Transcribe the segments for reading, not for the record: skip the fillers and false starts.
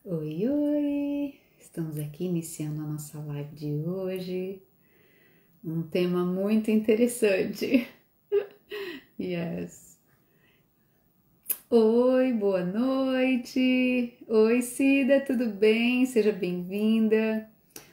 Oi, oi! Estamos aqui iniciando a nossa live de hoje. Um tema muito interessante. Yes! Oi, boa noite! Oi, Cida, tudo bem? Seja bem-vinda.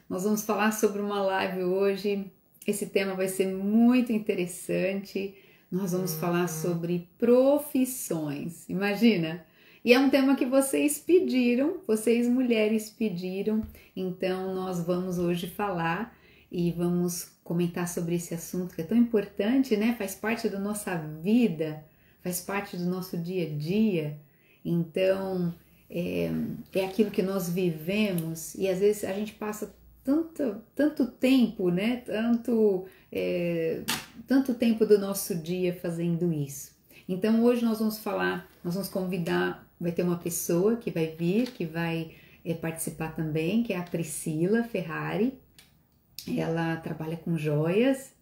Nós vamos falar sobre uma live hoje. Esse tema vai ser muito interessante. Nós vamos falar sobre profissões. Imagina! E é um tema que vocês pediram, vocês mulheres pediram, então nós vamos hoje falar e vamos comentar sobre esse assunto que é tão importante, né? Faz parte da nossa vida, faz parte do nosso dia a dia, então é aquilo que nós vivemos e às vezes a gente passa tanto tempo, né? Tanto tempo do nosso dia fazendo isso. Então hoje nós vamos falar, nós vamos convidar, vai ter uma pessoa que vai vir, que vai participar também, que é a Priscila Ferrari. Ela trabalha com joias.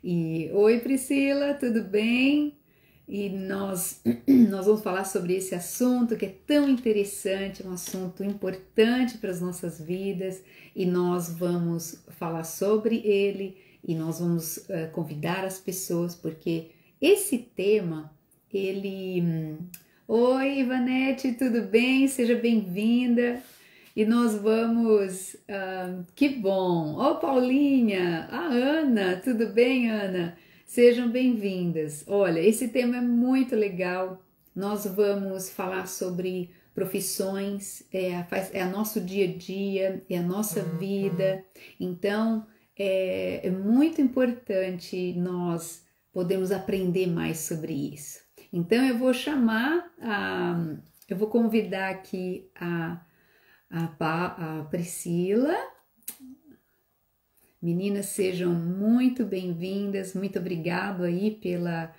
E oi, Priscila, tudo bem? E nós vamos falar sobre esse assunto que é tão interessante, um assunto importante para as nossas vidas, e nós vamos falar sobre ele e nós vamos convidar as pessoas, porque esse tema, ele... Oi, Ivanete, tudo bem? Seja bem-vinda. E nós vamos... que bom! Ó, Paulinha! A Ana! Tudo bem, Ana? Sejam bem-vindas. Olha, esse tema é muito legal. Nós vamos falar sobre profissões, é nosso dia a dia, é a nossa vida. Então, é muito importante nós podermos aprender mais sobre isso. Então, eu vou eu vou convidar aqui a Priscila. Meninas, sejam muito bem-vindas, muito obrigado aí pela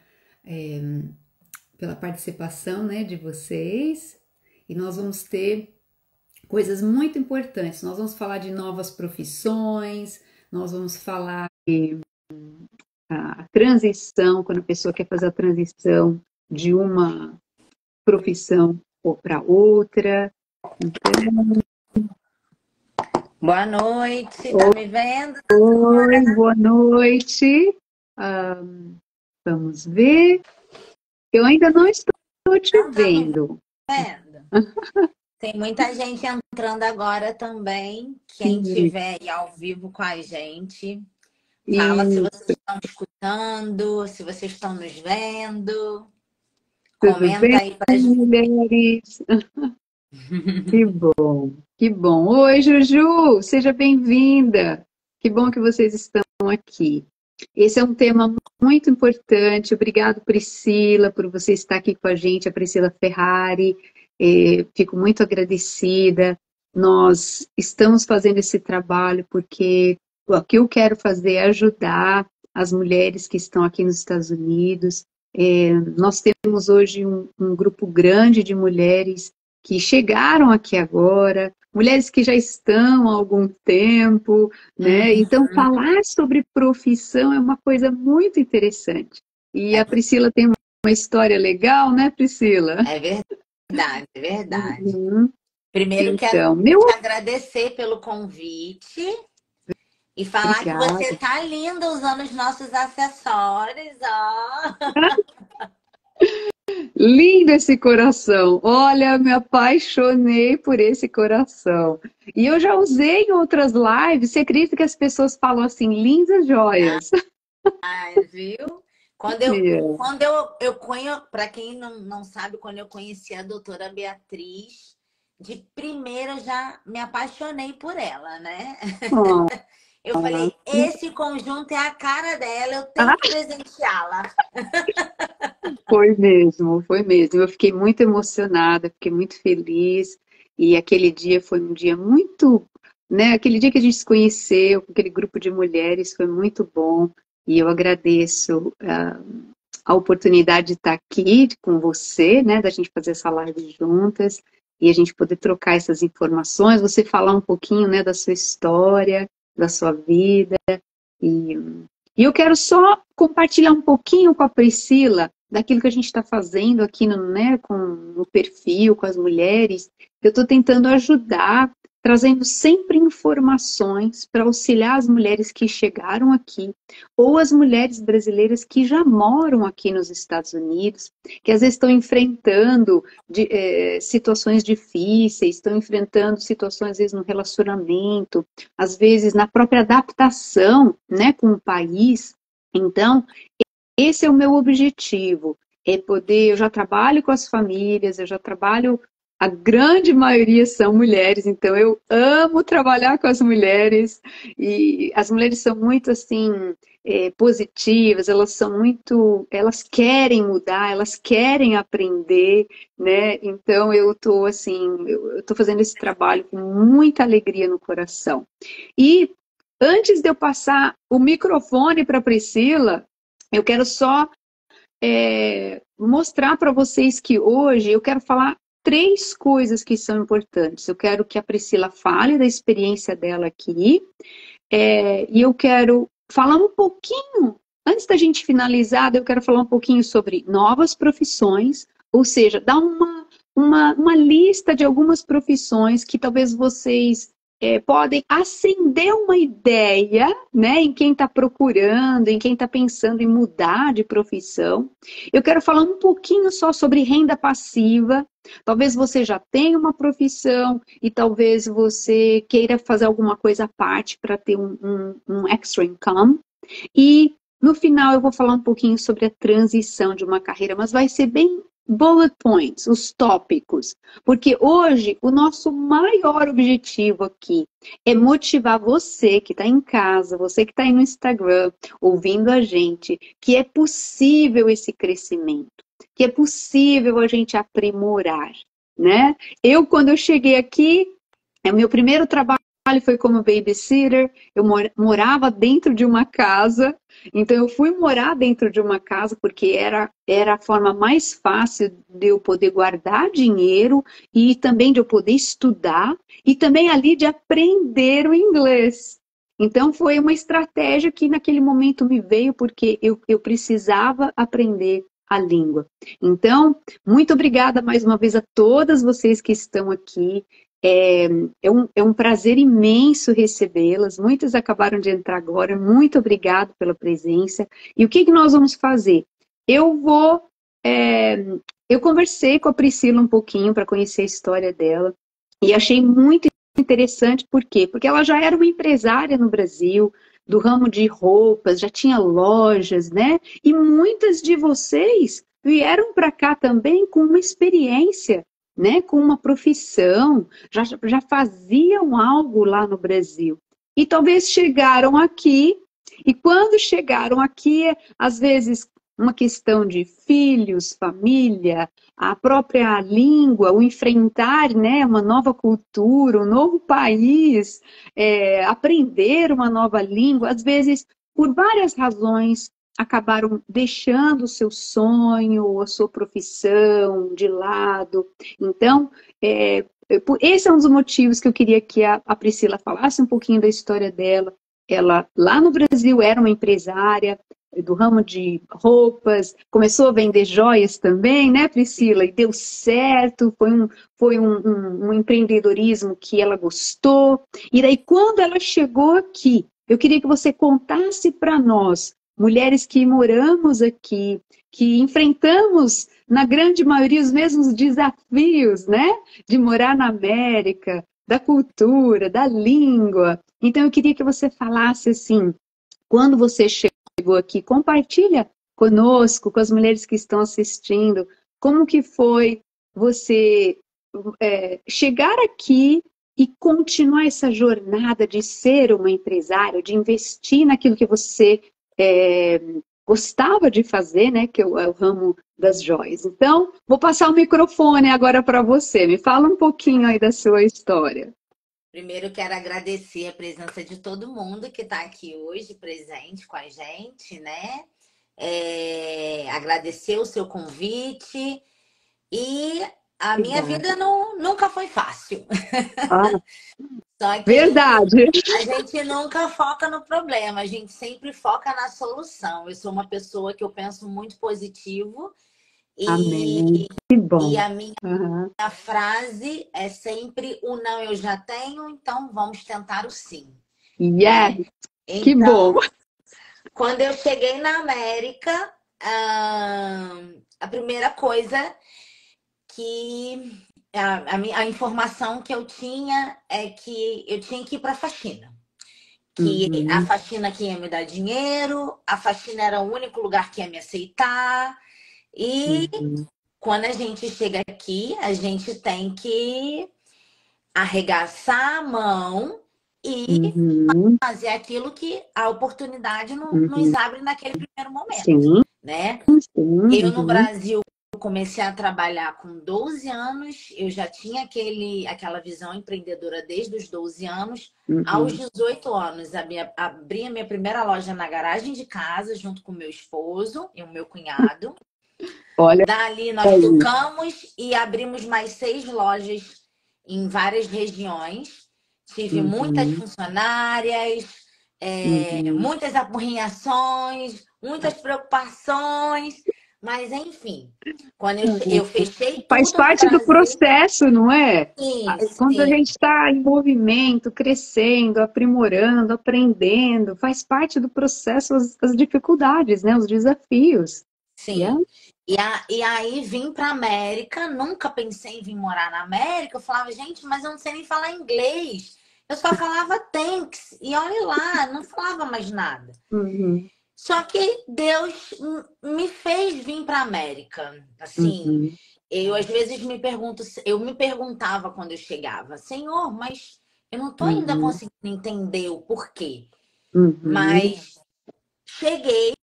participação, né, de vocês. E nós vamos ter coisas muito importantes. Nós vamos falar de novas profissões, nós vamos falar de a transição, quando a pessoa quer fazer a transição de uma profissão para outra. Então, boa noite, tá me vendo? oi, boa noite. Vamos ver. Eu ainda não estou te Não tá me vendo. vendo? Tem muita gente entrando agora também. Quem E, estiver aí ao vivo com a gente, fala se e vocês estão escutando, se vocês estão nos vendo. tudo Comenta bem, aí pra gente. mulheres? Que bom, que bom. Oi, Juju, seja bem-vinda. Que bom que vocês estão aqui. Esse é um tema muito importante. Obrigado, Priscila, por você estar aqui com a gente, a Priscila Ferrari. Fico muito agradecida. Nós estamos fazendo esse trabalho porque o que eu quero fazer é ajudar as mulheres que estão aqui nos Estados Unidos. Nós temos hoje um grupo grande de mulheres que chegaram aqui agora, mulheres que já estão há algum tempo, né? Então, falar sobre profissão é uma coisa muito interessante. E a Priscila tem uma história legal, né, Priscila? É verdade, é verdade. Uhum. Primeiro quero Então, te agradecer pelo convite e falar que obrigada. você tá linda usando os nossos acessórios, ó. Lindo esse coração. Olha, me apaixonei por esse coração. E eu já usei em outras lives. Você acredita que as pessoas falam assim, lindas joias? Ai, viu? Para quem não sabe, quando eu conheci a doutora Beatriz, de primeira eu já me apaixonei por ela, né? Oh, Eu falei, esse conjunto é a cara dela, eu tenho ah, que presenteá-la. foi mesmo, foi mesmo. Eu fiquei muito emocionada, fiquei muito feliz. E aquele dia foi um dia muito, né? Aquele dia que a gente se conheceu, com aquele grupo de mulheres, foi muito bom. E eu agradeço a oportunidade de estar aqui com você, né? Da gente fazer essa live juntas e a gente poder trocar essas informações, você falar um pouquinho, né, da sua história, da sua vida. E eu quero só compartilhar um pouquinho com a Priscila daquilo que a gente está fazendo aqui no, né, com o perfil, com as mulheres, eu estou tentando ajudar, trazendo sempre informações para auxiliar as mulheres que chegaram aqui, ou as mulheres brasileiras que já moram aqui nos Estados Unidos, que às vezes estão enfrentando situações difíceis, estão enfrentando situações, às vezes, no relacionamento, às vezes na própria adaptação, né, com o país. Então, esse é o meu objetivo, é poder, eu já trabalho com as famílias, eu já trabalho, a grande maioria são mulheres, então eu amo trabalhar com as mulheres, e as mulheres são muito, assim, positivas, elas são muito, elas querem mudar, elas querem aprender, né, então eu estou, assim, eu estou fazendo esse trabalho com muita alegria no coração. E antes de eu passar o microfone para a Priscila, eu quero só mostrar para vocês que hoje eu quero falar três coisas que são importantes. Eu quero que a Priscila fale da experiência dela aqui, e eu quero falar um pouquinho, antes da gente finalizar, eu quero falar um pouquinho sobre novas profissões, ou seja, dar uma lista de algumas profissões que talvez vocês podem acender uma ideia, né, em quem está procurando, em quem está pensando em mudar de profissão. Eu quero falar um pouquinho só sobre renda passiva. Talvez você já tenha uma profissão e talvez você queira fazer alguma coisa à parte para ter um extra income. E no final eu vou falar um pouquinho sobre a transição de uma carreira, mas vai ser bem bullet points, os tópicos. Porque hoje o nosso maior objetivo aqui é motivar você que está em casa, você que está aí no Instagram, ouvindo a gente, que é possível esse crescimento, que é possível a gente aprimorar, né? Quando eu cheguei aqui, o meu primeiro trabalho foi como babysitter, eu morava dentro de uma casa, então eu fui morar dentro de uma casa porque era a forma mais fácil de eu poder guardar dinheiro e também de eu poder estudar e também ali de aprender o inglês. Então foi uma estratégia que naquele momento me veio porque eu precisava aprender a língua. Então, muito obrigada mais uma vez a todas vocês que estão aqui. É um prazer imenso recebê-las. Muitas acabaram de entrar agora. Muito obrigado pela presença. E o que nós vamos fazer? Eu vou. Eu conversei com a Priscila um pouquinho para conhecer a história dela e achei muito interessante. Por quê? Porque ela já era uma empresária no Brasil, do ramo de roupas, já tinha lojas, né? E muitas de vocês vieram para cá também com uma experiência, né, com uma profissão, já faziam algo lá no Brasil. E talvez chegaram aqui, e quando chegaram aqui, às vezes uma questão de filhos, família, a própria língua, o enfrentar, né, uma nova cultura, um novo país, aprender uma nova língua, às vezes, por várias razões, acabaram deixando o seu sonho, a sua profissão de lado. Então, esse é um dos motivos que eu queria que a Priscila falasse um pouquinho da história dela. Ela, lá no Brasil, era uma empresária do ramo de roupas, começou a vender joias também, né, Priscila? E deu certo, foi um empreendedorismo que ela gostou. E daí, quando ela chegou aqui, eu queria que você contasse para nós, mulheres que moramos aqui, que enfrentamos, na grande maioria, os mesmos desafios, né? De morar na América, da cultura, da língua. Então, eu queria que você falasse assim, quando você chegou aqui, compartilha conosco, com as mulheres que estão assistindo, como que foi você chegar aqui e continuar essa jornada de ser uma empresária, de investir naquilo que você gostava de fazer, né, que é o ramo das joias. Então, vou passar o microfone agora para você. Me fala um pouquinho aí da sua história. Primeiro, quero agradecer a presença de todo mundo que está aqui hoje presente com a gente, né? Agradecer o seu convite. E a minha vida nunca foi fácil. Só que Verdade. a gente nunca foca no problema, a gente sempre foca na solução. Eu sou uma pessoa que eu penso muito positivo Amém. Que E bom. a minha Aham. frase é sempre: o não eu já tenho, então vamos tentar o sim, né? Yes, que bom. Então, quando eu cheguei na América, a primeira coisa que a informação que eu tinha é que eu tinha que ir para a faxina. Que a Uhum, faxina que ia me dar dinheiro, a faxina era o único lugar que ia me aceitar. E uhum, quando a gente chega aqui, a gente tem que arregaçar a mão e uhum, fazer aquilo que a oportunidade nos uhum. abre naquele primeiro momento, Sim, né? sim. Eu no Uhum, Brasil comecei a trabalhar com 12 anos, eu já tinha aquela visão empreendedora desde os 12 anos. Aos uhum. 18 anos, abri a minha primeira loja na garagem de casa, junto com meu esposo e o meu cunhado. Olha Dali nós aí. tocamos e abrimos mais 6 lojas em várias regiões. Tive muitas Uhum, funcionárias, uhum. muitas apurrinhações, muitas preocupações, mas enfim, quando eu fechei Faz tudo no parte do Brasil, processo, não é? sim, Quando a sim, gente está em movimento, crescendo, aprimorando, aprendendo, faz parte do processo as dificuldades, né? Os desafios. Yeah? sim. E aí vim para América, nunca pensei em vir morar na América. Eu falava, gente, mas eu não sei nem falar inglês. Eu só falava thanks. E olha lá, não falava mais nada. Uhum, Só que Deus me fez vir para América. Assim, uhum, eu às vezes me pergunto, eu me perguntava quando eu chegava, Senhor, mas eu não estou ainda uhum, conseguindo entender o porquê. uhum, Mas cheguei,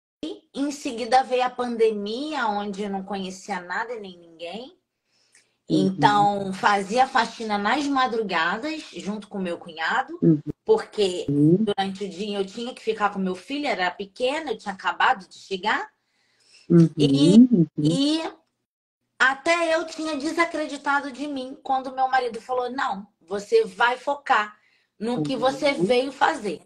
em seguida veio a pandemia, onde eu não conhecia nada e nem ninguém. uhum, Então, fazia faxina nas madrugadas, junto com meu cunhado, porque uhum, durante o dia eu tinha que ficar com meu filho, era pequeno, eu tinha acabado de chegar. E, uhum, uhum. e até eu tinha desacreditado de mim quando meu marido falou: não, você vai focar no que você Uhum. veio fazer,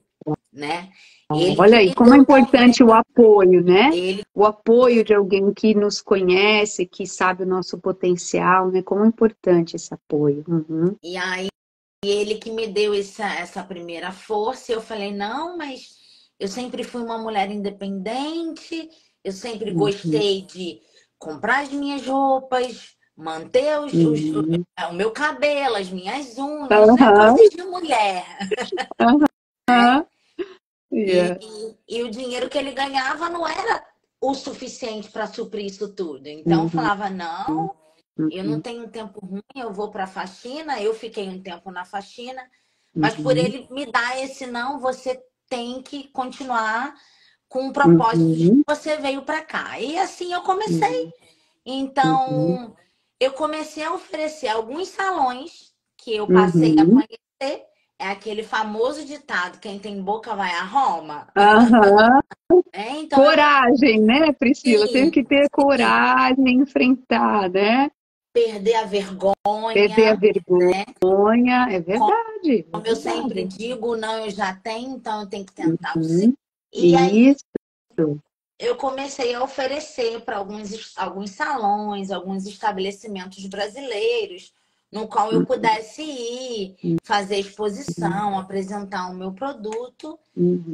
né? Ele Olha que aí, me como é deu importante o também, apoio, né? ele, O apoio de alguém que nos conhece, que sabe o nosso potencial, né? Como é importante esse apoio. Uhum, e aí ele que me deu essa primeira força. Eu falei: não, mas eu sempre fui uma mulher independente, eu sempre uhum, gostei de comprar as minhas roupas, manter uhum. o meu cabelo, as minhas unhas, né? Aham, Coisas de mulher, né? aham, E, yeah. e o dinheiro que ele ganhava não era o suficiente para suprir isso tudo. Então eu Uhum, falava: não, eu não uhum, tenho tempo ruim, eu vou para a faxina. Eu fiquei um tempo na faxina, mas por uhum, ele me dar esse não, você tem que continuar com o propósito de que uhum, você veio para cá. E assim eu comecei. uhum, uhum, Então eu comecei a oferecer alguns salões que eu passei a uhum. conhecer. É aquele famoso ditado: quem tem boca vai a Roma. Aham. Então eu Coragem, né, Priscila? Tem sim, que ter sim, coragem, enfrentar, né? perder a Perder a vergonha, né? vergonha. É verdade, é Como eu sempre verdade. digo, não, eu já tenho, então eu tenho que tentar o sim. Uhum. E aí Isso. eu comecei a oferecer para alguns salões, alguns estabelecimentos brasileiros, no qual eu pudesse ir, fazer exposição, apresentar o meu produto.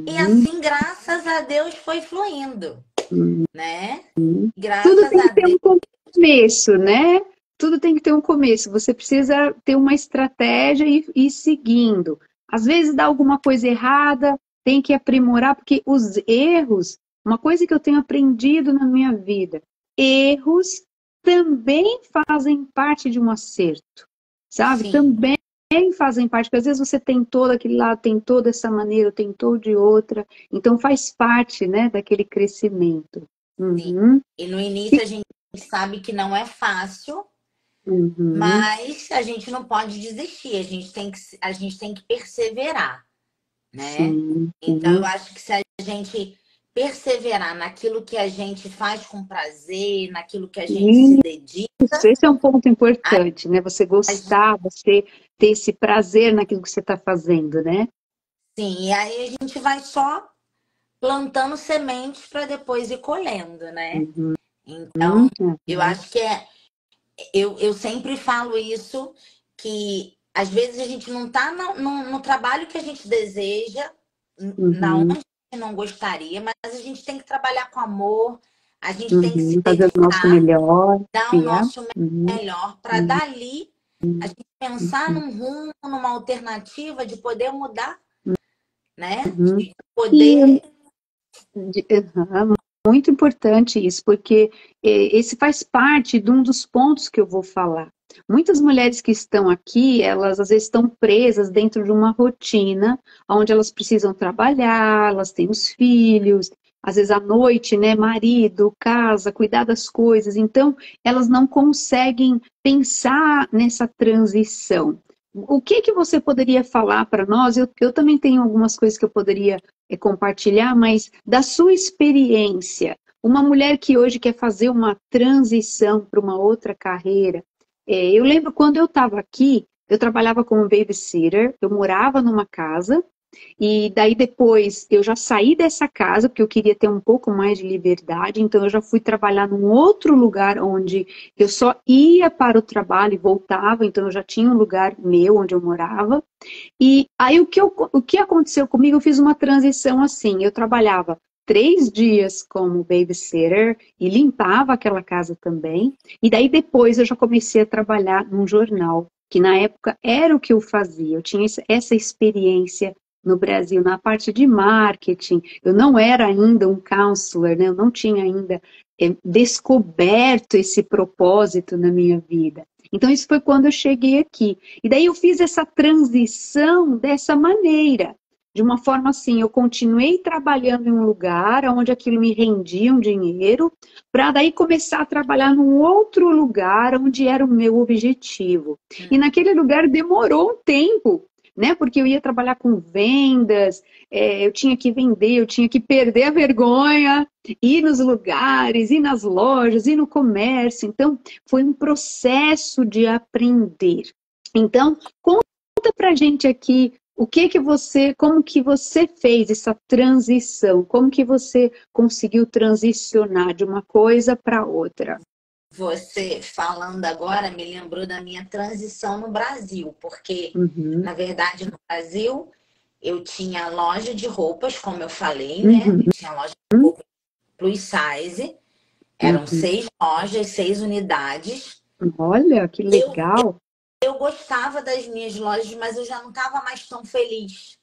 E Uhum. assim, graças a Deus, foi fluindo, Uhum. né? Tudo Graças tem a que ter Deus. um começo, né? Tudo tem que ter um começo. Você precisa ter uma estratégia e ir seguindo. Às vezes dá alguma coisa errada, tem que aprimorar, porque os erros, uma coisa que eu tenho aprendido na minha vida, erros também fazem parte de um acerto, sabe? Sim, Também fazem parte, porque às vezes você tentou daquele lado, tentou dessa maneira, tentou de outra, então faz parte, né, daquele crescimento. sim. Uhum. E no início a gente sabe que não é fácil, Uhum, mas a gente não pode desistir, a gente tem que perseverar, né? sim, Então eu sim. acho que se a gente perseverar naquilo que a gente faz com prazer, naquilo que a gente se dedica, Isso, esse é um ponto a importante, né? Você gente, gostar, você ter esse prazer naquilo que você está fazendo, né? sim, e aí a gente vai só plantando sementes para depois ir colhendo, né? Então, eu uhum, acho que eu sempre falo isso, que às vezes a gente não está no trabalho que a gente deseja, na onde uhum, a gente não gostaria, mas a gente tem que trabalhar com amor, a gente tem que se uhum. Fazer o nosso dedicar, melhor, dar o yeah. nosso Uhum, melhor, para uhum, dali a gente pensar uhum, num rumo, numa alternativa de poder mudar, né? uhum. De E poder. aham, muito importante isso, porque esse faz parte de um dos pontos que eu vou falar. Muitas mulheres que estão aqui, elas às vezes estão presas dentro de uma rotina, onde elas precisam trabalhar, elas têm os filhos, às vezes à noite, né, marido, casa, cuidar das coisas, então elas não conseguem pensar nessa transição. O que que você poderia falar para nós? Eu também tenho algumas coisas que eu poderia compartilhar, mas da sua experiência, uma mulher que hoje quer fazer uma transição para uma outra carreira. Eu lembro quando eu estava aqui, eu trabalhava como babysitter, eu morava numa casa, e daí depois eu já saí dessa casa, porque eu queria ter um pouco mais de liberdade, então eu já fui trabalhar num outro lugar onde eu só ia para o trabalho e voltava, então eu já tinha um lugar meu onde eu morava. E aí o que aconteceu comigo, eu fiz uma transição assim, eu trabalhava 3 dias como babysitter e limpava aquela casa também, e daí depois eu já comecei a trabalhar num jornal, que na época era o que eu fazia, eu tinha essa experiência no Brasil, na parte de marketing, eu não era ainda um counselor, né? Eu não tinha ainda descoberto esse propósito na minha vida. Então isso foi quando eu cheguei aqui. E daí eu fiz essa transição dessa maneira, de uma forma assim, eu continuei trabalhando em um lugar onde aquilo me rendia um dinheiro, para daí começar a trabalhar num outro lugar onde era o meu objetivo. E naquele lugar demorou um tempo, né? Porque eu ia trabalhar com vendas, eu tinha que vender, eu tinha que perder a vergonha, ir nos lugares, ir nas lojas, ir no comércio. Então, foi um processo de aprender. Então, conta pra gente aqui o que que você, como que você fez essa transição, como que você conseguiu transicionar de uma coisa para outra. Você falando agora me lembrou da minha transição no Brasil, porque, Uhum, na verdade, no Brasil, eu tinha loja de roupas, como eu falei, né? uhum, Eu tinha loja de roupas plus size, eram uhum. 6 lojas, 6 unidades. Olha, que Eu, legal. eu gostava das minhas lojas, mas eu já não estava mais tão feliz,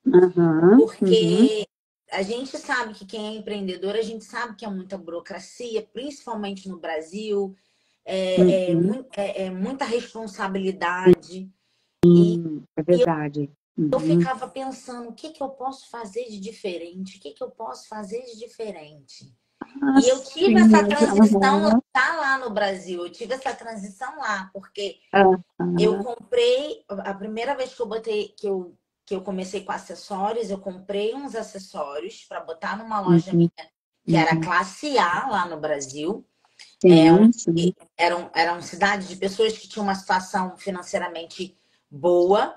Aham, uhum, porque a gente sabe que quem é empreendedor, a gente sabe que é muita burocracia, principalmente no Brasil, uhum. é muita responsabilidade. E É verdade. eu Uhum. ficava pensando, o que que eu posso fazer de diferente? O que que eu posso fazer de diferente? Ah, E eu tive sim. essa transição Aham, tá lá no Brasil, eu tive essa transição lá, porque eu aham, comprei, a primeira vez que eu botei, que eu comecei com acessórios, eu comprei uns acessórios para botar numa loja uhum, minha, que era uhum. classe A lá no Brasil. Sim, sim. Eram cidades de pessoas que tinham uma situação financeiramente boa.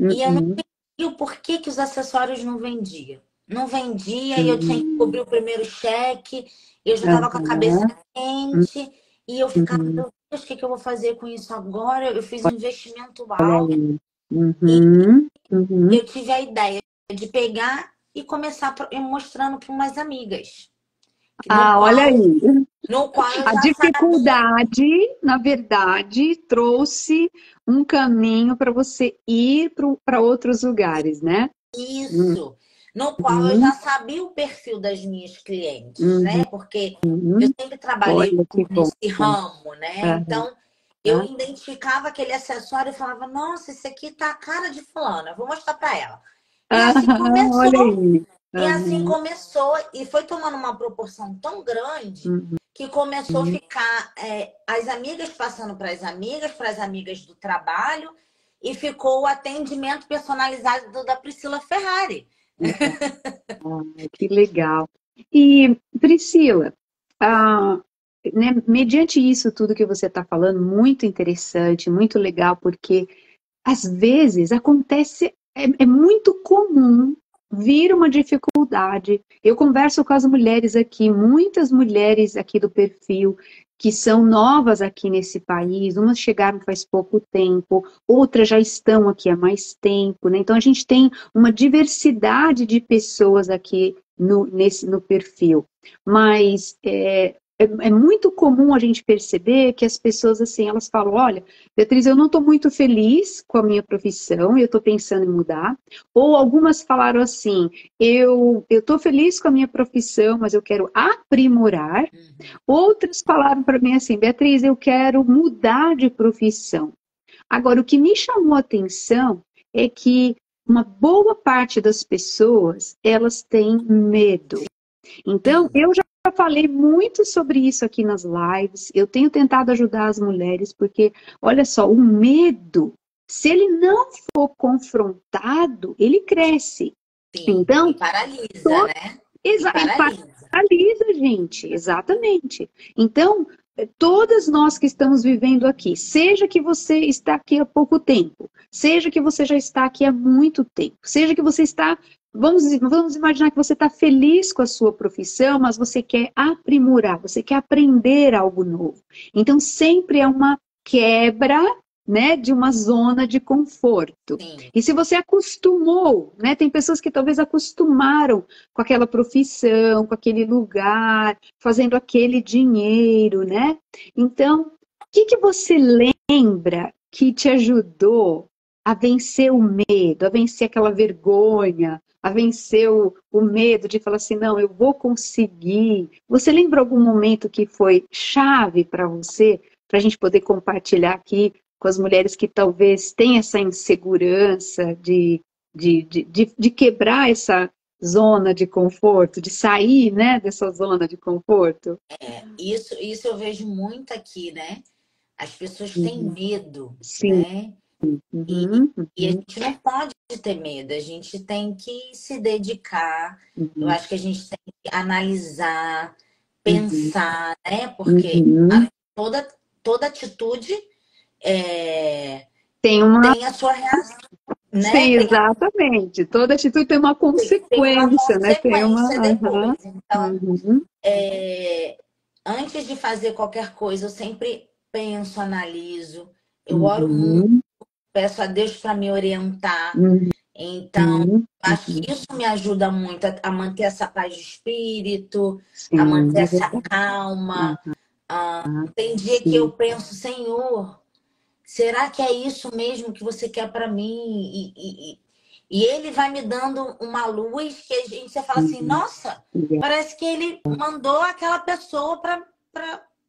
E eu não Uhum, entendi o porquê que os acessórios não vendiam. Não vendia e eu tinha que cobrir uhum. o primeiro cheque, eu já estava com a cabeça Aham, quente, e eu ficava, uhum. meu Deus, o que que eu vou fazer com isso agora? Eu fiz um investimento Olha alto aí. e Uhum, uhum. eu tive a ideia de pegar e começar mostrando para umas amigas, no Ah, olha qual, aí. no qual eu A já sabia dificuldade, na verdade, trouxe um caminho para você ir para outros lugares, né? isso, no qual eu já Uhum, sabia o perfil das minhas clientes, uhum, né? Porque eu uhum. sempre trabalhei Olha que bom. nesse ramo, né? Aham, Então, eu identificava aquele acessório e falava, nossa, esse aqui tá a cara de fulana, eu vou mostrar para ela. E assim aham, começou, olha aí. e assim Aham, começou, e foi tomando uma proporção tão grande uhum. que começou a ficar as amigas passando para as amigas do trabalho, e ficou o atendimento personalizado da Priscila Ferrari. Que legal. E, Priscila, ah, né, mediante isso tudo que você está falando, muito interessante, muito legal, porque às vezes acontece, é muito comum vira uma dificuldade. Eu converso com as mulheres aqui, muitas mulheres aqui do perfil, que são novas aqui nesse país, umas chegaram faz pouco tempo, outras já estão aqui há mais tempo, né? Então a gente tem uma diversidade de pessoas aqui no perfil. Mas é muito comum a gente perceber que as pessoas, assim, elas falam, olha, Beatriz, eu não estou muito feliz com a minha profissão, eu estou pensando em mudar. Ou algumas falaram assim, eu estou feliz com a minha profissão, mas eu quero aprimorar. Outras falaram para mim assim, Beatriz, eu quero mudar de profissão. Agora, o que me chamou a atenção é que uma boa parte das pessoas, elas têm medo. Então, eu já falei muito sobre isso aqui nas lives, eu tenho tentado ajudar as mulheres, porque, olha só, o medo, se ele não for confrontado, ele cresce. Sim, Então, e paralisa, né? E ele paralisa. paralisa, gente, exatamente. Então, todas nós que estamos vivendo aqui, seja que você está aqui há pouco tempo, seja que você já está aqui há muito tempo, seja que você está, vamos imaginar que você está feliz com a sua profissão, mas você quer aprimorar, você quer aprender algo novo. Então, sempre é uma quebra, né, de uma zona de conforto. Sim. E se você acostumou, né, tem pessoas que talvez acostumaram com aquela profissão, com aquele lugar, fazendo aquele dinheiro, né? Então, o que você lembra que te ajudou a vencer o medo, a vencer aquela vergonha, a vencer o medo de falar assim, não, eu vou conseguir. Você lembra algum momento que foi chave para você, para a gente poder compartilhar aqui com as mulheres que talvez tenham essa insegurança de quebrar essa zona de conforto, de sair, né, dessa zona de conforto? Isso eu vejo muito aqui, né? As pessoas têm medo, Sim. né? Uhum, E a uhum, gente não pode ter medo, a gente tem que se dedicar. Eu uhum, acho que a gente tem que analisar, uhum, pensar, né? Porque uhum. toda, toda atitude Tem uma. tem a sua reação, né? Sim, exatamente. Toda atitude tem uma Tem uma consequência, né? Tem uma. consequência Aham, depois. Então, uhum, antes de fazer qualquer coisa, eu sempre penso, analiso, eu oro muito, uhum, peço a Deus para me orientar. uhum, Então, uhum, acho uhum. que isso me ajuda muito a manter essa paz de espírito, a Sim, manter é essa verdade. calma. Tem dia que Sim. eu penso, Senhor, será que é isso mesmo que você quer para mim? E ele vai me dando uma luz que a gente fala assim, Uhum. nossa, parece que ele mandou aquela pessoa para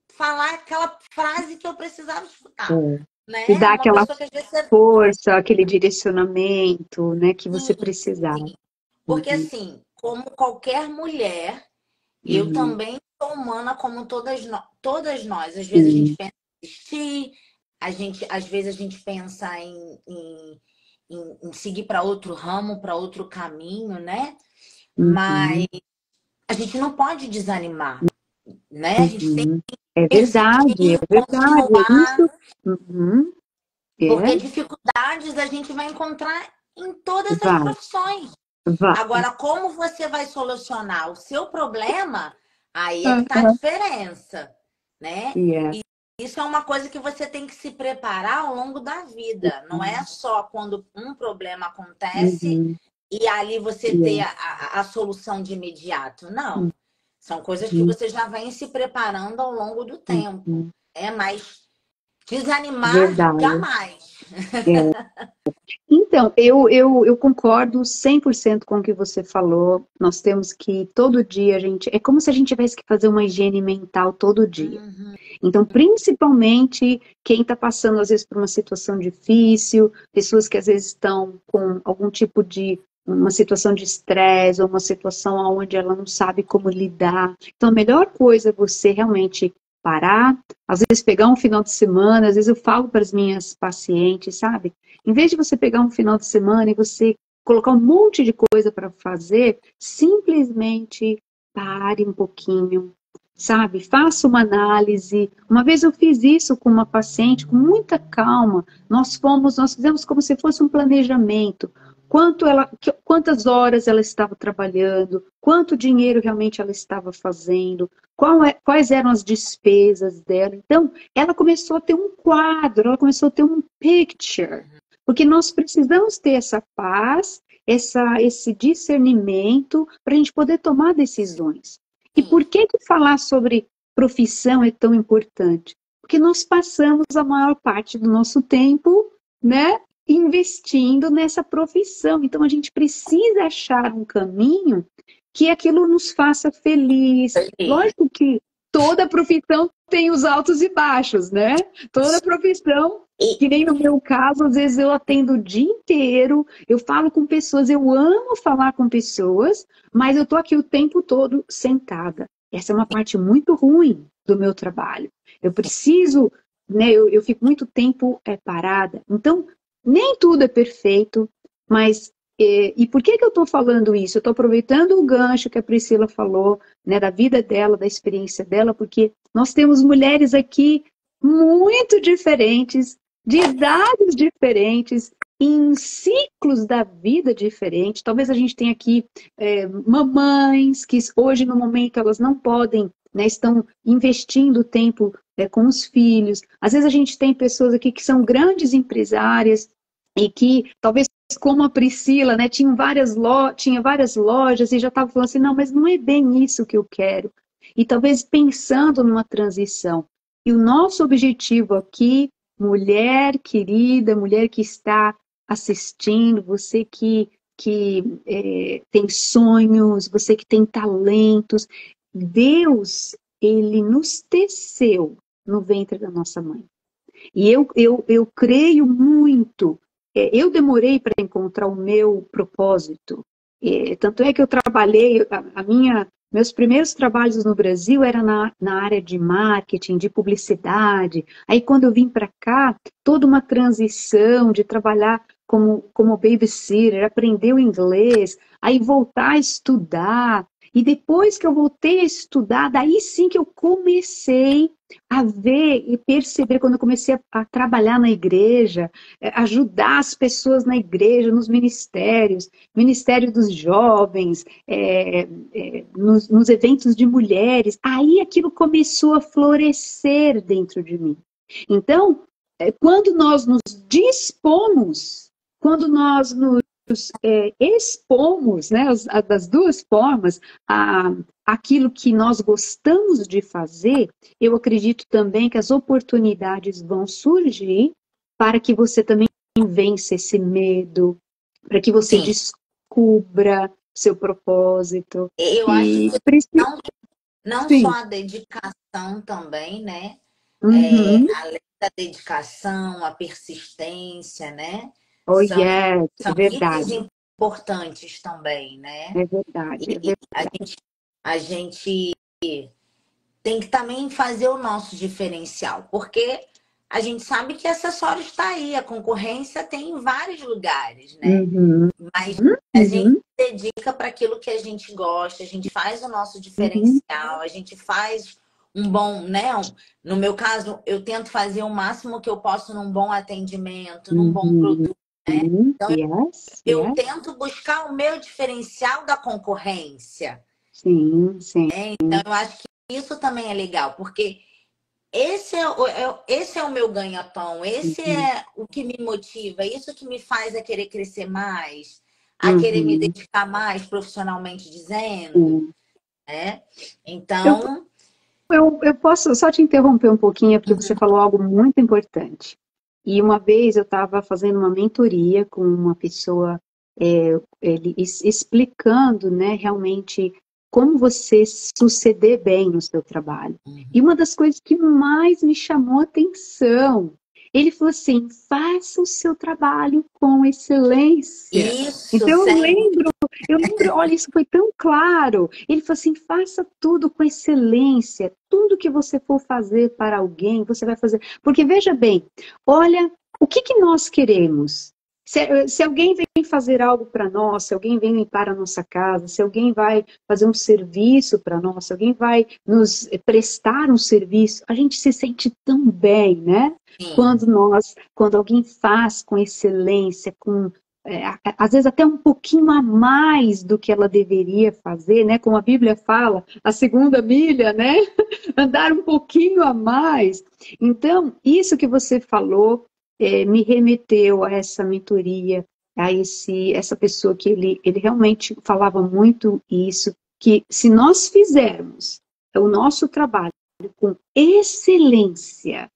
falar aquela frase que eu precisava escutar, E né? dá Uma aquela pessoa que às vezes é força, aquele direcionamento, né, que você assim, precisava. porque Uhum, assim, como qualquer mulher, eu uhum, também sou humana como todas nós. Às vezes a gente sim, pensa em desistir, às vezes a gente pensa em seguir para outro ramo, para outro caminho, né? Mas uhum, a gente não pode desanimar, né? A gente tem uhum. É que verdade, persistir, é verdade. É continuar, isso. Uhum, porque é, dificuldades a gente vai encontrar em todas as vai, profissões. vai. Agora, como você vai solucionar o seu problema, aí é que está a Uhum. diferença, né? Yeah. E isso é uma coisa que você tem que se preparar ao longo da vida. Não é só quando um problema acontece Uhum, e ali você ter yeah. a solução de imediato. Não. São coisas que Uhum, você já vem se preparando ao longo do tempo. uhum. Mas desanimar Verdade. jamais. É. Então, eu concordo 100% com o que você falou. Nós temos que, todo dia, a gente. É como se a gente tivesse que fazer uma higiene mental todo dia. Uhum. Então, principalmente quem está passando, às vezes, por uma situação difícil, pessoas que às vezes estão com algum tipo de uma situação de estresse ou uma situação onde ela não sabe como lidar. Então, a melhor coisa é você realmente parar, às vezes pegar um final de semana, às vezes eu falo para as minhas pacientes, sabe? Em vez de você pegar um final de semana e você colocar um monte de coisa para fazer, simplesmente pare um pouquinho, sabe? Faça uma análise. Uma vez eu fiz isso com uma paciente com muita calma. Nós fizemos como se fosse um planejamento. quantas horas ela estava trabalhando, quanto dinheiro realmente ela estava fazendo, quais eram as despesas dela. Então, ela começou a ter um quadro, ela começou a ter um picture, porque nós precisamos ter essa paz, esse discernimento para a gente poder tomar decisões. E por que falar sobre profissão é tão importante? Porque nós passamos a maior parte do nosso tempo, né, investindo nessa profissão. Então, a gente precisa achar um caminho que aquilo nos faça feliz. Lógico que toda profissão tem os altos e baixos, né? Toda profissão, que nem no meu caso, às vezes eu atendo o dia inteiro, eu falo com pessoas, eu amo falar com pessoas, mas eu tô aqui o tempo todo sentada. Essa é uma parte muito ruim do meu trabalho. Eu preciso, né? Eu fico muito tempo parada. Então, nem tudo é perfeito, mas e por que eu estou falando isso? Eu estou aproveitando o gancho que a Priscila falou, né, da vida dela, da experiência dela, porque nós temos mulheres aqui muito diferentes, de idades diferentes, em ciclos da vida diferentes. Talvez a gente tenha aqui mamães que hoje, no momento, elas não podem, né, estão investindo tempo com os filhos. Às vezes a gente tem pessoas aqui que são grandes empresárias e que talvez como a Priscila, né, tinha várias lojas e já estava falando assim, não, mas não é bem isso que eu quero. E talvez pensando numa transição. E o nosso objetivo aqui, mulher querida, mulher que está assistindo, você que tem sonhos, você que tem talentos, Deus, Ele nos teceu no ventre da nossa mãe. E eu creio muito. Eu demorei para encontrar o meu propósito. Tanto é que eu trabalhei, meus primeiros trabalhos no Brasil era na área de marketing, de publicidade. Aí quando eu vim para cá, toda uma transição de trabalhar como babysitter, aprender o inglês, aí voltar a estudar. E depois que eu voltei a estudar, daí sim que eu comecei a ver e perceber, quando eu comecei a trabalhar na igreja, ajudar as pessoas na igreja, nos ministérios, Ministério dos Jovens, nos eventos de mulheres, aí aquilo começou a florescer dentro de mim. Então, quando nós nos dispomos, quando nós nos expomos, né, das duas formas, aquilo que nós gostamos de fazer, eu acredito também que as oportunidades vão surgir para que você também vença esse medo, para que você descubra seu propósito. Eu acho que não só a dedicação também, né? Uhum. Além da dedicação, a persistência, né? Oh, yes, são itens importantes também, né? É verdade, é verdade. A gente tem que também fazer o nosso diferencial, porque a gente sabe que acessório está aí, a concorrência tem em vários lugares, né? Uhum. Mas a gente dedica para aquilo que a gente gosta, a gente faz o nosso diferencial, a gente faz um bom, né? No meu caso, eu tento fazer o máximo que eu posso num bom atendimento, num bom produto, né? Então, eu tento buscar o meu diferencial da concorrência. Sim, sim. Então, eu acho que isso também é legal, porque esse é o meu ganha-pão, esse é o que me motiva, isso que me faz a querer crescer mais, a querer me dedicar mais profissionalmente dizendo, né? Então... Eu posso só te interromper um pouquinho, porque você falou algo muito importante. E uma vez eu estava fazendo uma mentoria com uma pessoa, explicando, né, realmente como você suceder bem no seu trabalho. E uma das coisas que mais me chamou a atenção, ele falou assim, faça o seu trabalho com excelência. Isso, então eu lembro, olha, isso foi tão claro. Ele falou assim, faça tudo com excelência. Tudo que você for fazer para alguém, você vai fazer. Porque veja bem, olha, o que nós queremos? Se alguém vem fazer algo para nós, se alguém vem limpar a nossa casa, se alguém vai fazer um serviço para nós, se alguém vai nos prestar um serviço, a gente se sente tão bem, né? Quando alguém faz com excelência, com às vezes até um pouquinho a mais do que ela deveria fazer, né? Como a Bíblia fala, a segunda milha, né? Andar um pouquinho a mais. Então, isso que você falou me remeteu a essa mentoria, a essa pessoa que ele realmente falava muito isso, que se nós fizermos o nosso trabalho com excelência,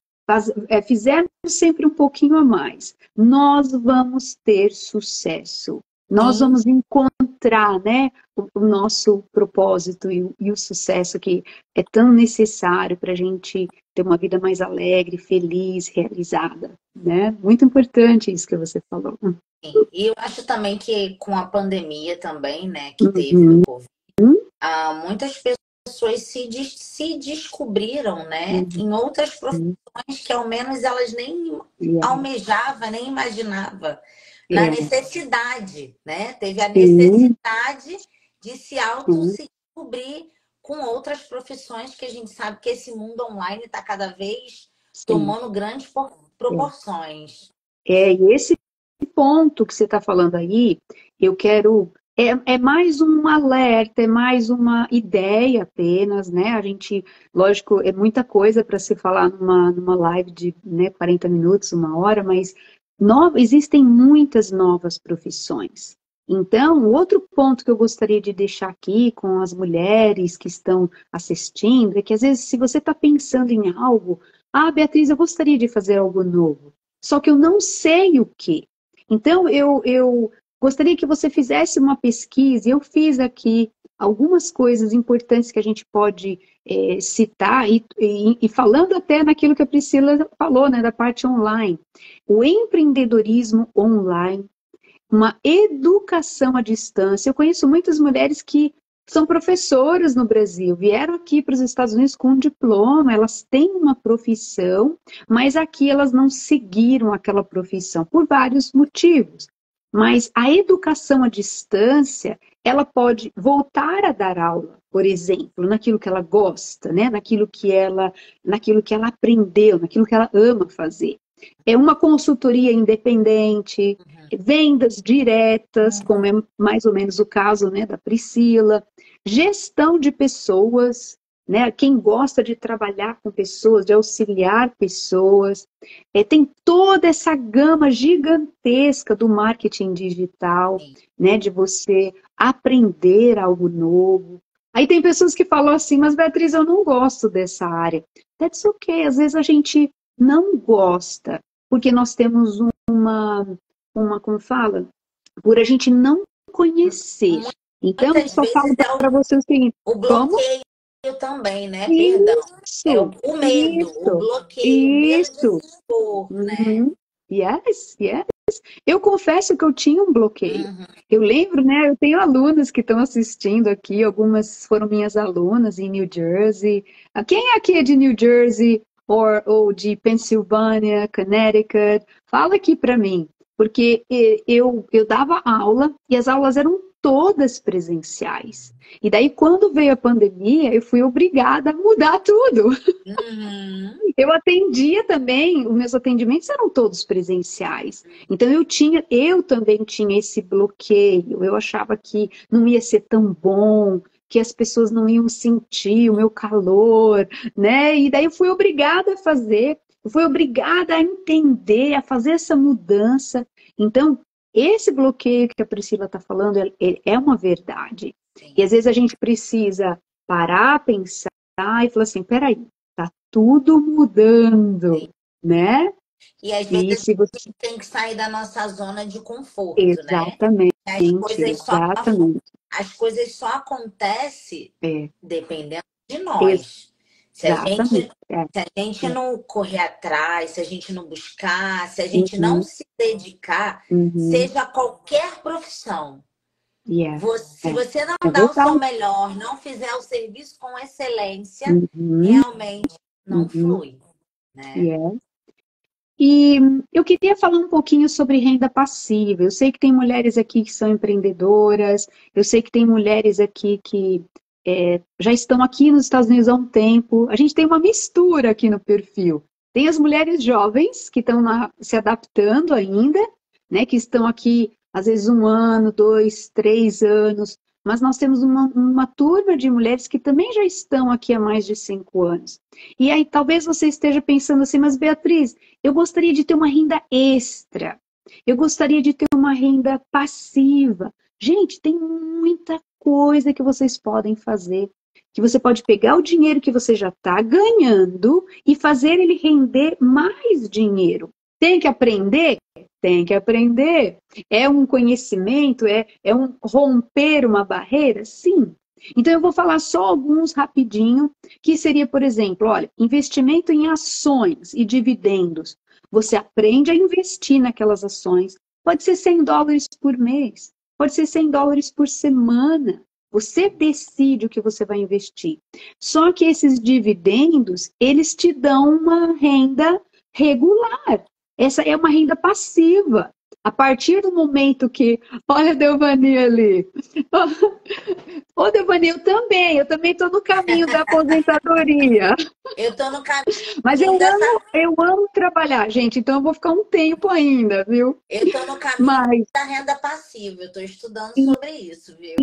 fizermos sempre um pouquinho a mais, nós vamos ter sucesso. Nós Sim. vamos encontrar, né, o nosso propósito e o sucesso que é tão necessário para a gente ter uma vida mais alegre, feliz, realizada, né? Muito importante isso que você falou. Sim. E eu acho também que com a pandemia também, né, que teve Uhum, do Covid, muitas pessoas se descobriram, né, em outras profissões que ao menos elas nem almejavam, nem imaginavam. Na necessidade, né? Teve a necessidade de se se descobrir com outras profissões que a gente sabe que esse mundo online está cada vez tomando grandes proporções. E esse ponto que você está falando aí, eu quero. É mais um alerta, é mais uma ideia apenas, né? A gente, lógico, é muita coisa para se falar numa live de 40 minutos, 1 hora, mas existem muitas novas profissões. Então, o outro ponto que eu gostaria de deixar aqui com as mulheres que estão assistindo é que, às vezes, se você está pensando em algo, Beatriz, eu gostaria de fazer algo novo, só que eu não sei o quê. Então, eu gostaria que você fizesse uma pesquisa, eu fiz aqui algumas coisas importantes que a gente pode citar, e falando até naquilo que a Priscila falou, né, da parte online. O empreendedorismo online, uma educação à distância. Eu conheço muitas mulheres que são professoras no Brasil, vieram aqui para os Estados Unidos com um diploma, elas têm uma profissão, mas aqui elas não seguiram aquela profissão por vários motivos. Mas a educação à distância, ela pode voltar a dar aula, por exemplo, naquilo que ela gosta, né? naquilo que ela aprendeu, naquilo que ela ama fazer. É uma consultoria independente, vendas diretas, como é mais ou menos o caso, né, da Priscila, gestão de pessoas, né, quem gosta de trabalhar com pessoas, de auxiliar pessoas, tem toda essa gama gigantesca do marketing digital, né, de você aprender algo novo. Aí tem pessoas que falam assim, mas Beatriz, eu não gosto dessa área. That's okay, às vezes a gente não gosta, porque nós temos como fala? Por a gente não conhecer. Então, eu só falo para você o seguinte, o bloqueio também, né? Perdão. É o medo, o bloqueio, o medo de se expor, né? Yes. Eu confesso que eu tinha um bloqueio. Eu lembro, né? Eu tenho alunas que estão assistindo aqui, algumas foram minhas alunas em New Jersey. Quem aqui é de New Jersey ou de Pensilvânia, Connecticut? Fala aqui para mim, porque eu dava aula e as aulas eram todas presenciais. E daí, quando veio a pandemia, eu fui obrigada a mudar tudo. Eu atendia também, os meus atendimentos eram todos presenciais. Então, eu também tinha esse bloqueio. Eu achava que não ia ser tão bom, que as pessoas não iam sentir o meu calor, né? E daí eu fui obrigada a fazer, eu fui obrigada a entender, a fazer essa mudança. Então, esse bloqueio que a Priscila está falando é uma verdade. E às vezes a gente precisa parar, pensar e falar assim, peraí, tá tudo mudando, né? E às vezes a gente tem que sair da nossa zona de conforto, exatamente, né? exatamente. As coisas só acontecem dependendo de nós. Se a gente não correr atrás, se a gente não buscar, se a gente não se dedicar, seja qualquer profissão, se você não dar o seu melhor, não fizer o serviço com excelência, realmente não flui, né? E eu queria falar um pouquinho sobre renda passiva. Eu sei que tem mulheres aqui que são empreendedoras, eu sei que tem mulheres aqui que já estão aqui nos Estados Unidos há um tempo. A gente tem uma mistura aqui no perfil. Tem as mulheres jovens que estão se adaptando ainda, né, que estão aqui às vezes 1 ano, 2, 3 anos, mas nós temos uma turma de mulheres que também já estão aqui há mais de 5 anos. E aí talvez você esteja pensando assim, mas Beatriz, eu gostaria de ter uma renda extra, eu gostaria de ter uma renda passiva. Gente, tem muita coisa que vocês podem fazer, que você pode pegar o dinheiro que você já está ganhando e fazer ele render mais dinheiro. Tem que aprender? Tem que aprender. É um conhecimento, é um romper uma barreira? Sim. Então eu vou falar só alguns rapidinho, que seria, por exemplo, olha, investimento em ações e dividendos. Você aprende a investir naquelas ações. Pode ser US$ 100 por mês, pode ser US$ 100 por semana. Você decide o que você vai investir. Só que esses dividendos, eles te dão uma renda regular. Essa é uma renda passiva. A partir do momento que... Olha a Delvani ali. Ô, Delvani, eu também estou no caminho da aposentadoria. Eu tô no Mas caminho dessa. eu amo trabalhar, gente, então eu vou ficar um tempo ainda, viu? Eu tô no caminho Mas da renda passiva. Eu tô estudando sobre isso, viu?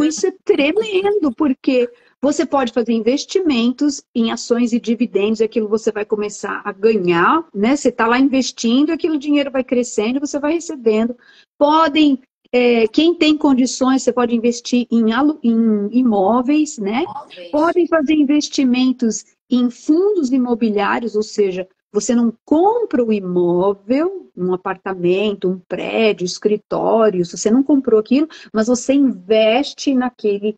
isso é tremendo, porque você pode fazer investimentos em ações e dividendos, e aquilo você vai começar a ganhar, né? Você está lá investindo, aquele dinheiro vai crescendo, você vai recebendo. Quem tem condições, você pode investir em imóveis, né? Talvez. Podem fazer investimentos em fundos imobiliários, ou seja, você não compra o imóvel, um apartamento, um prédio, escritório, você não comprou aquilo, mas você investe naquele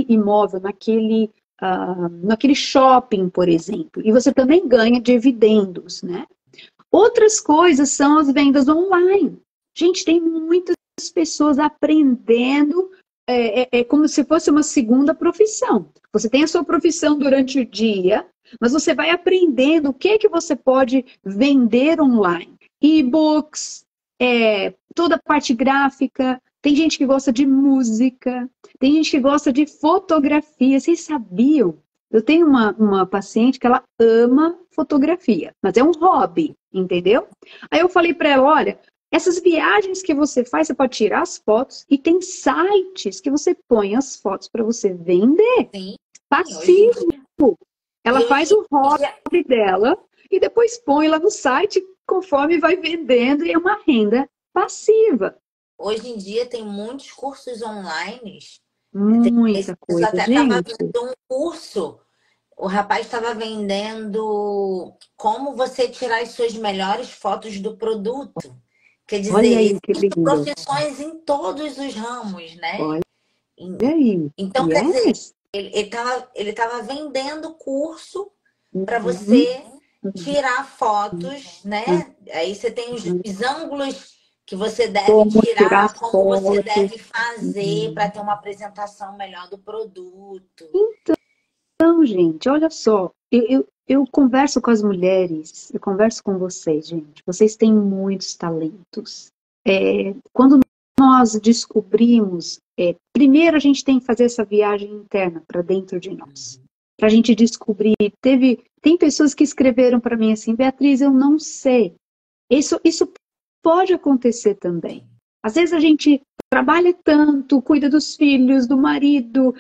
imóvel, naquele shopping, por exemplo. E você também ganha dividendos, né? Outras coisas são as vendas online. Gente, tem muitas pessoas aprendendo, é como se fosse uma segunda profissão. Você tem a sua profissão durante o dia, mas você vai aprendendo o que você pode vender online. E-books, toda a parte gráfica. Tem gente que gosta de música, tem gente que gosta de fotografia. Vocês sabiam? Eu tenho uma paciente que ela ama fotografia, mas é um hobby, entendeu? Aí eu falei para ela, olha, essas viagens que você faz, você pode tirar as fotos e tem sites que você põe as fotos para você vender. Sim. Passivo. Ela faz o Hoje hobby dela e depois põe lá no site conforme vai vendendo e é uma renda passiva. em dia tem muitos cursos online. Muita Eu coisa, até estava gente. vendo um curso. O rapaz estava vendendo como você tirar as suas melhores fotos do produto. Quer dizer, Olha aí que existem lindo. profissões em todos os ramos, né? Olha aí. Então, quer dizer, Yes. ele tava vendendo curso para Uhum. você tirar fotos, né? Aí você tem os ângulos que você deve Como tirar, tirar as como você fotos. deve fazer para ter uma apresentação melhor do produto. Então, gente, olha só, eu converso com as mulheres, eu converso com vocês, gente. Vocês têm muitos talentos. Quando nós descobrimos, primeiro a gente tem que fazer essa viagem interna para dentro de nós, para a gente descobrir. Tem pessoas que escreveram para mim assim, Beatriz, eu não sei. Isso pode acontecer também. Às vezes a gente trabalha tanto, cuida dos filhos, do marido,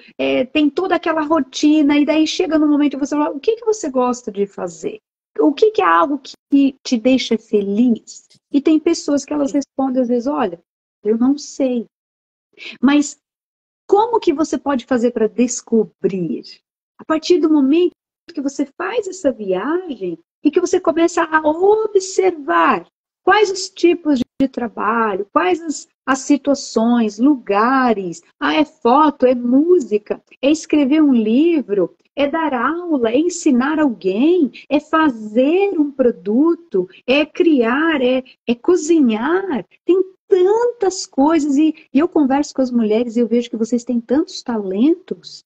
tem toda aquela rotina, e daí chega no momento que você fala, o que você gosta de fazer? O que é algo que te deixa feliz? E tem pessoas que elas respondem às vezes, olha, eu não sei. Mas como que você pode fazer para descobrir? A partir do momento que você faz essa viagem e que você começa a observar quais os tipos de trabalho, quais as situações, lugares. É foto, é música, é escrever um livro, é dar aula, é ensinar alguém, é fazer um produto, é criar, é cozinhar. Tem tantas coisas e eu converso com as mulheres e eu vejo que vocês têm tantos talentos.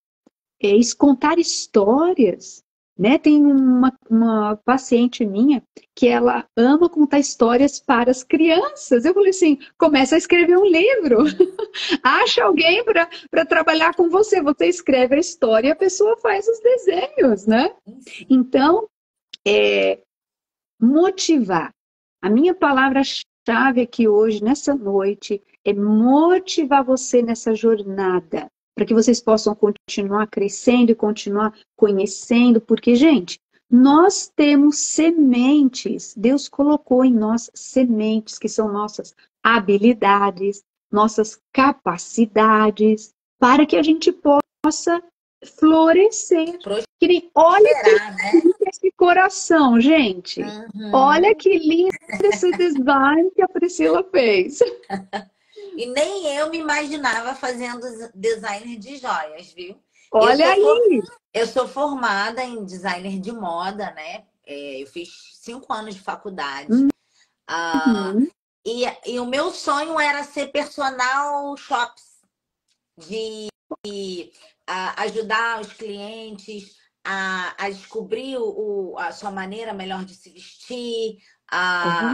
Contar histórias. Né? Tem uma paciente minha que ela ama contar histórias para as crianças. Eu falei assim, começa a escrever um livro. Acha alguém para trabalhar com você. Você escreve a história e a pessoa faz os desenhos, né? Então, motivar. A minha palavra chave aqui hoje, nessa noite, é motivar você nessa jornada, para que vocês possam continuar crescendo e continuar conhecendo, porque, gente, nós temos sementes, Deus colocou em nós sementes, que são nossas habilidades, nossas capacidades, para que a gente possa florescer. Olha que lindo esse coração, gente. Olha que lindo esse design que a Priscila fez. E nem eu me imaginava fazendo designer de joias, viu? Olha aí! Eu sou formada em designer de moda, né? Eu fiz 5 anos de faculdade. E o meu sonho era ser personal shops, de ajudar os clientes a descobrir a sua maneira melhor de se vestir, a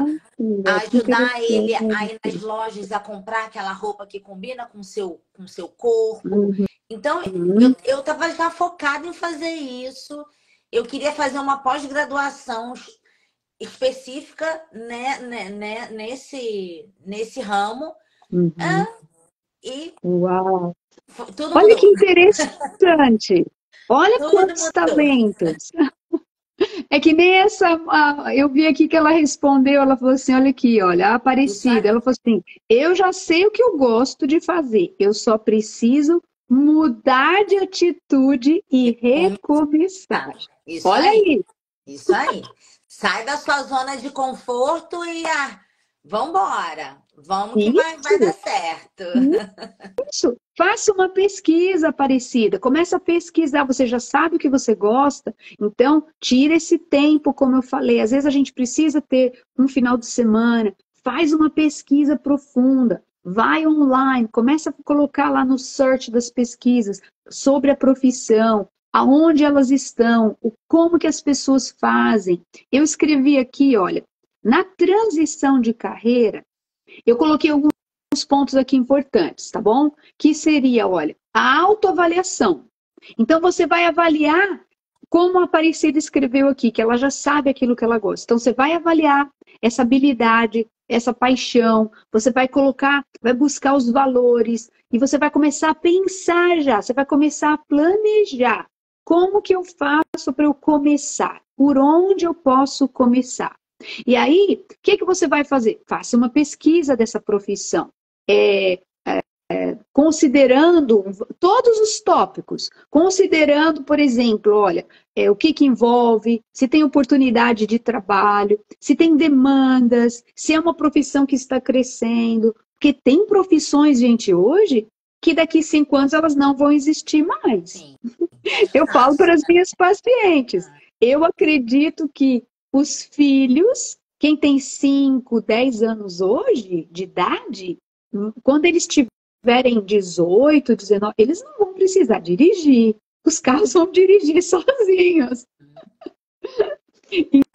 ajudar ele a ir nas lojas a comprar aquela roupa que combina com o seu corpo. Então, eu estava já focada em fazer isso. Eu queria fazer uma pós-graduação específica, né, nesse ramo. Uau! Tudo Olha mudou. que interessante! Olha Tudo quantos mudou. talentos! É que nem eu vi aqui que ela respondeu, ela falou assim, olha aqui, olha, a Aparecida, ela falou assim, eu já sei o que eu gosto de fazer, eu só preciso mudar de atitude e recomeçar. Olha aí! Isso aí. Sai da sua zona de conforto e vambora. Vamos que vai dar certo. Isso. Faça uma pesquisa parecida. Começa a pesquisar. Você já sabe o que você gosta. Então, tira esse tempo, como eu falei. Às vezes a gente precisa ter um final de semana. Faz uma pesquisa profunda. Vai online. Começa a colocar lá no search das pesquisas sobre a profissão. Aonde elas estão. Como que as pessoas fazem. Eu escrevi aqui, olha. Na transição de carreira, eu coloquei alguns pontos aqui importantes, tá bom? Que seria, olha, a autoavaliação. Então, você vai avaliar como a Aparecida escreveu aqui, que ela já sabe aquilo que ela gosta. Então, você vai avaliar essa habilidade, essa paixão, você vai colocar, vai buscar os valores, e você vai começar a pensar já, você vai começar a planejar. Como que eu faço para eu começar? Por onde eu posso começar? E aí, o que você vai fazer? Faça uma pesquisa dessa profissão, considerando todos os tópicos, considerando, por exemplo, olha, o que envolve, se tem oportunidade de trabalho, se tem demandas, se é uma profissão que está crescendo, porque tem profissões, gente, hoje, que daqui 5 anos elas não vão existir mais. Sim. Eu falo para as minhas pacientes, eu acredito que os filhos, quem tem 5, 10 anos hoje de idade, quando eles tiverem 18, 19, eles não vão precisar dirigir. Os carros vão dirigir sozinhos.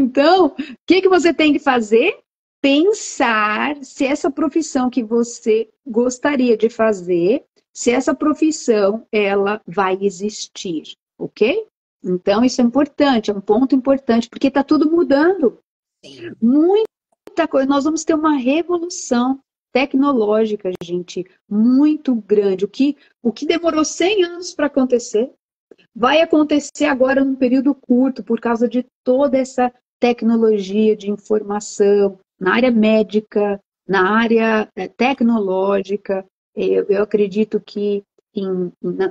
Então, o que você tem que fazer? Pensar se essa profissão que você gostaria de fazer, se essa profissão, ela vai existir, ok? Então, isso é importante, é um ponto importante, porque está tudo mudando. Sim. Muita coisa. Nós vamos ter uma revolução tecnológica, gente, muito grande. O que demorou 100 anos para acontecer, vai acontecer agora num período curto, por causa de toda essa tecnologia de informação, na área médica, na área tecnológica. Eu acredito que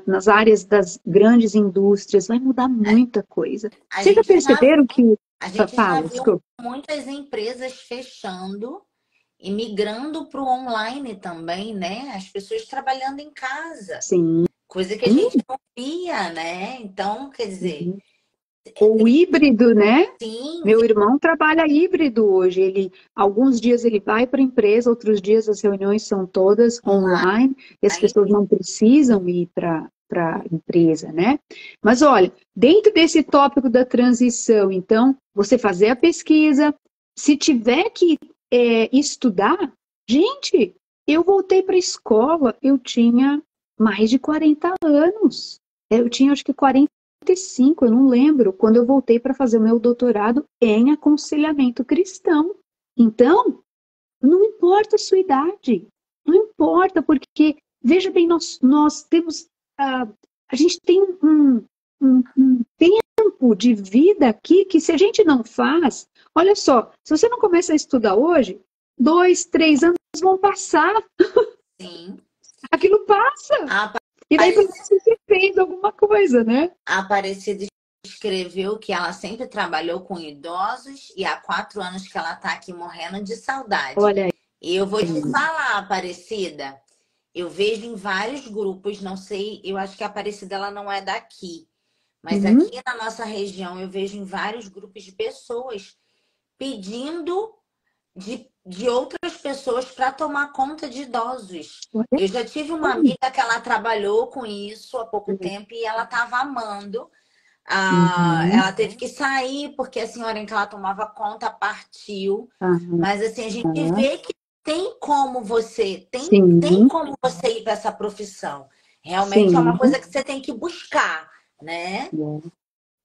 nas áreas das grandes indústrias, vai mudar muita coisa. Vocês já perceberam que... A gente já viu muitas empresas fechando e migrando para o online também, né? As pessoas trabalhando em casa. Sim. Coisa que a gente não via, né? Então, quer dizer... O híbrido, né? Sim. Meu irmão trabalha híbrido hoje. Alguns dias ele vai para a empresa, outros dias as reuniões são todas online e as pessoas não precisam ir para a empresa, né? Mas olha, dentro desse tópico da transição, então, você fazer a pesquisa, se tiver que estudar, gente, eu voltei para a escola, eu tinha mais de 40 anos. Eu tinha acho que 45, eu não lembro, quando eu voltei para fazer o meu doutorado em aconselhamento cristão. Então, Não importa a sua idade, não importa, porque, veja bem, nós temos, a gente tem um tempo de vida aqui que se a gente não faz, olha só, se você não começa a estudar hoje, 2, 3 anos vão passar, Sim. aquilo passa, A e daí você fez alguma coisa, né? A Aparecida escreveu que ela sempre trabalhou com idosos e há 4 anos que ela está aqui morrendo de saudade. Olha aí. E eu vou te falar, Aparecida, eu vejo em vários grupos, não sei, eu acho que a Aparecida ela não é daqui, mas aqui na nossa região eu vejo em vários grupos de pessoas pedindo de outras pessoas para tomar conta de idosos. Eu já tive uma amiga que ela trabalhou com isso há pouco tempo e ela estava amando. Ela teve que sair porque a senhora em que ela tomava conta partiu. Mas assim, a gente vê que tem como você, tem como você ir para essa profissão. Realmente é uma coisa que você tem que buscar, né?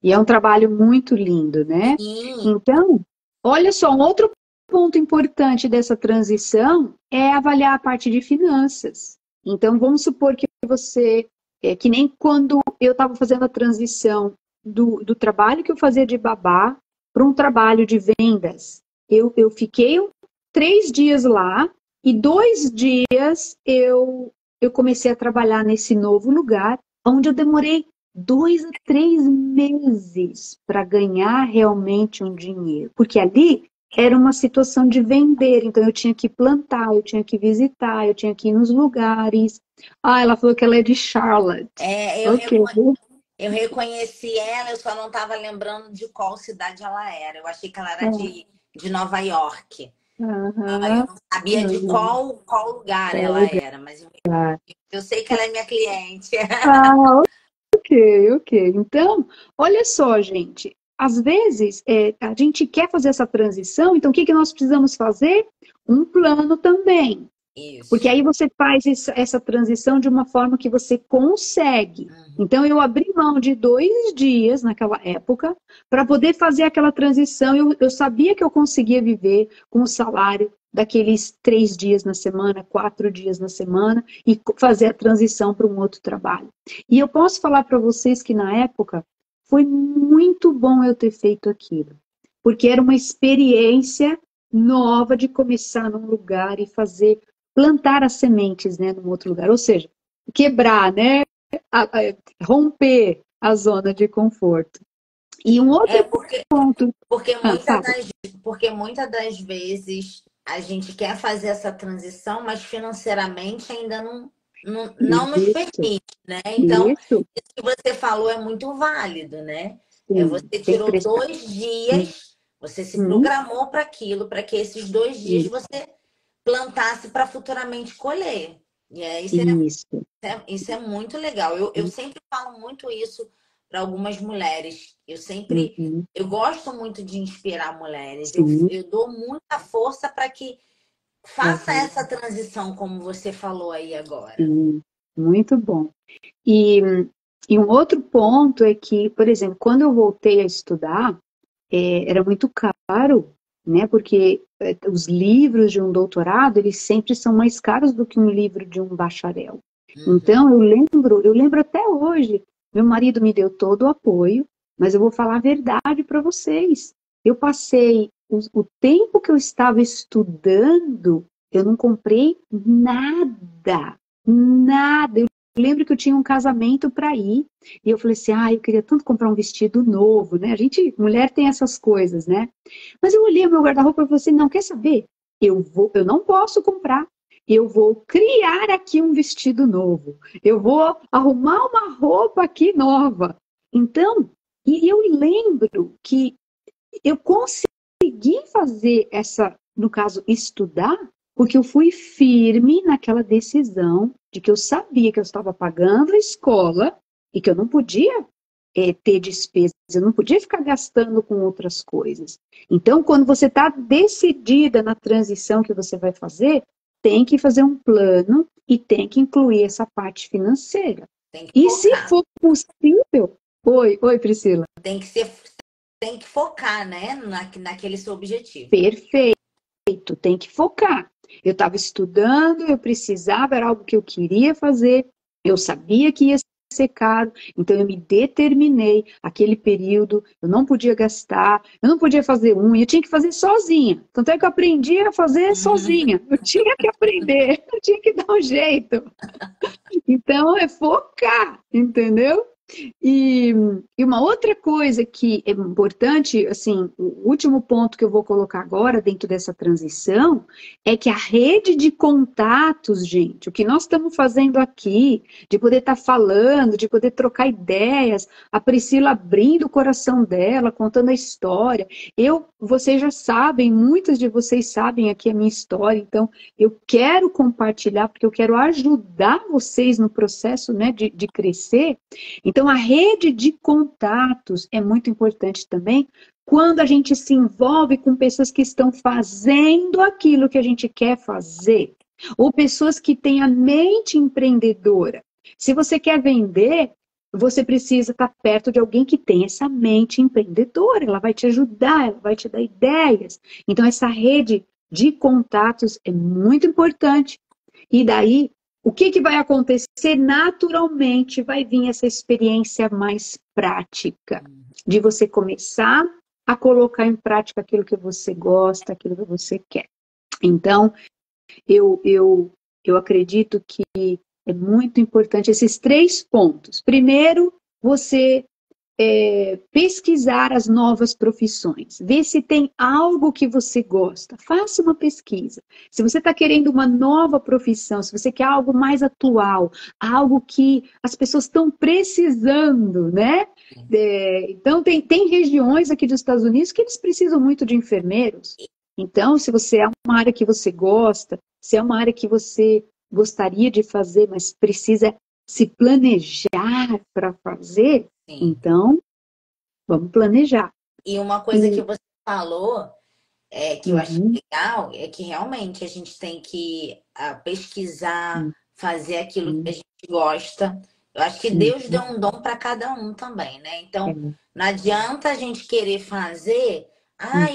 E é um trabalho muito lindo, né? Sim. Então, olha só, um outro ponto importante dessa transição é avaliar a parte de finanças. Então, vamos supor que você, que nem quando eu estava fazendo a transição do trabalho que eu fazia de babá para um trabalho de vendas. Eu fiquei 3 dias lá e 2 dias eu comecei a trabalhar nesse novo lugar, onde eu demorei 2 a 3 meses para ganhar realmente um dinheiro. Porque ali era uma situação de vender, então eu tinha que plantar, eu tinha que visitar, eu tinha que ir nos lugares. Ela falou que ela é de Charlotte. Eu reconheci ela, eu só não estava lembrando de qual cidade ela era. Eu achei que ela era de Nova York. Eu não sabia de qual lugar ela era, mas eu sei que ela é minha cliente. Ok. Então, olha só, gente. Às vezes, a gente quer fazer essa transição, então o que nós precisamos fazer? Um plano também. Isso. Porque aí você faz essa transição de uma forma que você consegue. Então, eu abri mão de 2 dias naquela época para poder fazer aquela transição. Eu sabia que eu conseguia viver com o salário daqueles 3 dias na semana, 4 dias na semana e fazer a transição para um outro trabalho. E eu posso falar para vocês que na época foi muito bom eu ter feito aquilo, porque era uma experiência nova de começar num lugar e plantar as sementes, né, num outro lugar, ou seja, quebrar, né, romper a zona de conforto. E um outro ponto... Porque muitas das vezes a gente quer fazer essa transição, mas financeiramente ainda não nos permite, né? Então, isso que você falou é muito válido, né? Você tirou 2 dias, você se programou para aquilo, para que esses 2 dias você plantasse para futuramente colher. E isso é muito legal. Eu sempre falo muito isso para algumas mulheres. Eu gosto muito de inspirar mulheres. Eu dou muita força para que faça essa transição, como você falou aí agora. Muito bom. E um outro ponto é que, por exemplo, quando eu voltei a estudar, era muito caro, né? Porque os livros de um doutorado, eles sempre são mais caros do que um livro de um bacharel. Então, eu lembro até hoje, meu marido me deu todo o apoio, mas eu vou falar a verdade para vocês. Eu passei o tempo que eu estava estudando, eu não comprei nada. Eu lembro que eu tinha um casamento para ir, e eu falei assim, eu queria tanto comprar um vestido novo, né? A gente, mulher tem essas coisas, né? Mas eu olhei o meu guarda-roupa e falei assim, não, quer saber? Eu não posso comprar. Eu vou criar aqui um vestido novo. Eu vou arrumar uma roupa aqui nova. Então, e eu lembro que eu consegui fazer no caso, estudar, porque eu fui firme naquela decisão de que eu sabia que eu estava pagando a escola e que eu não podia ter despesas, eu não podia ficar gastando com outras coisas. Então, quando você está decidida na transição que você vai fazer, tem que fazer um plano e tem que incluir essa parte financeira. E se for possível... Oi, Priscila. Tem que focar, né, naquele seu objetivo. Perfeito. tem que focar. Eu estava estudando, eu precisava, era algo que eu queria fazer, eu sabia que ia ser caro, então eu me determinei, aquele período, eu não podia gastar, eu não podia fazer unha, eu tinha que fazer sozinha. Tanto é que eu aprendi a fazer sozinha, eu tinha que aprender, eu tinha que dar um jeito. Então é focar, entendeu? E uma outra coisa que é importante, assim, o último ponto que eu vou colocar agora dentro dessa transição é que a rede de contatos, gente, o que nós estamos fazendo aqui, de poder estar falando, de poder trocar ideias, a Priscila abrindo o coração dela, contando a história. Vocês já sabem, muitas de vocês sabem aqui a minha história, então eu quero compartilhar, porque eu quero ajudar vocês no processo, né, de crescer. Então, a rede de contatos é muito importante também quando a gente se envolve com pessoas que estão fazendo aquilo que a gente quer fazer, ou pessoas que têm a mente empreendedora. Se você quer vender, você precisa estar perto de alguém que tem essa mente empreendedora, ela vai te ajudar, ela vai te dar ideias. Então, essa rede de contatos é muito importante. E daí, o que vai acontecer? Naturalmente vai vir essa experiência mais prática, de você começar a colocar em prática aquilo que você gosta, aquilo que você quer. Então, eu acredito que é muito importante esses 3 pontos. Primeiro, você pesquisar as novas profissões, ver se tem algo que você gosta, faça uma pesquisa. Se você está querendo uma nova profissão, se você quer algo mais atual, algo que as pessoas estão precisando, né? Então, tem regiões aqui dos Estados Unidos que eles precisam muito de enfermeiros. Então, se você é uma área que você gosta, se é uma área que você gostaria de fazer, mas precisa se planejar para fazer, Sim. então, vamos planejar. E uma coisa que você falou, que eu acho Uhum. legal, é que realmente a gente tem que pesquisar, fazer aquilo que a gente gosta. Eu acho que Deus deu um dom para cada um também, né? Então, não adianta a gente querer fazer,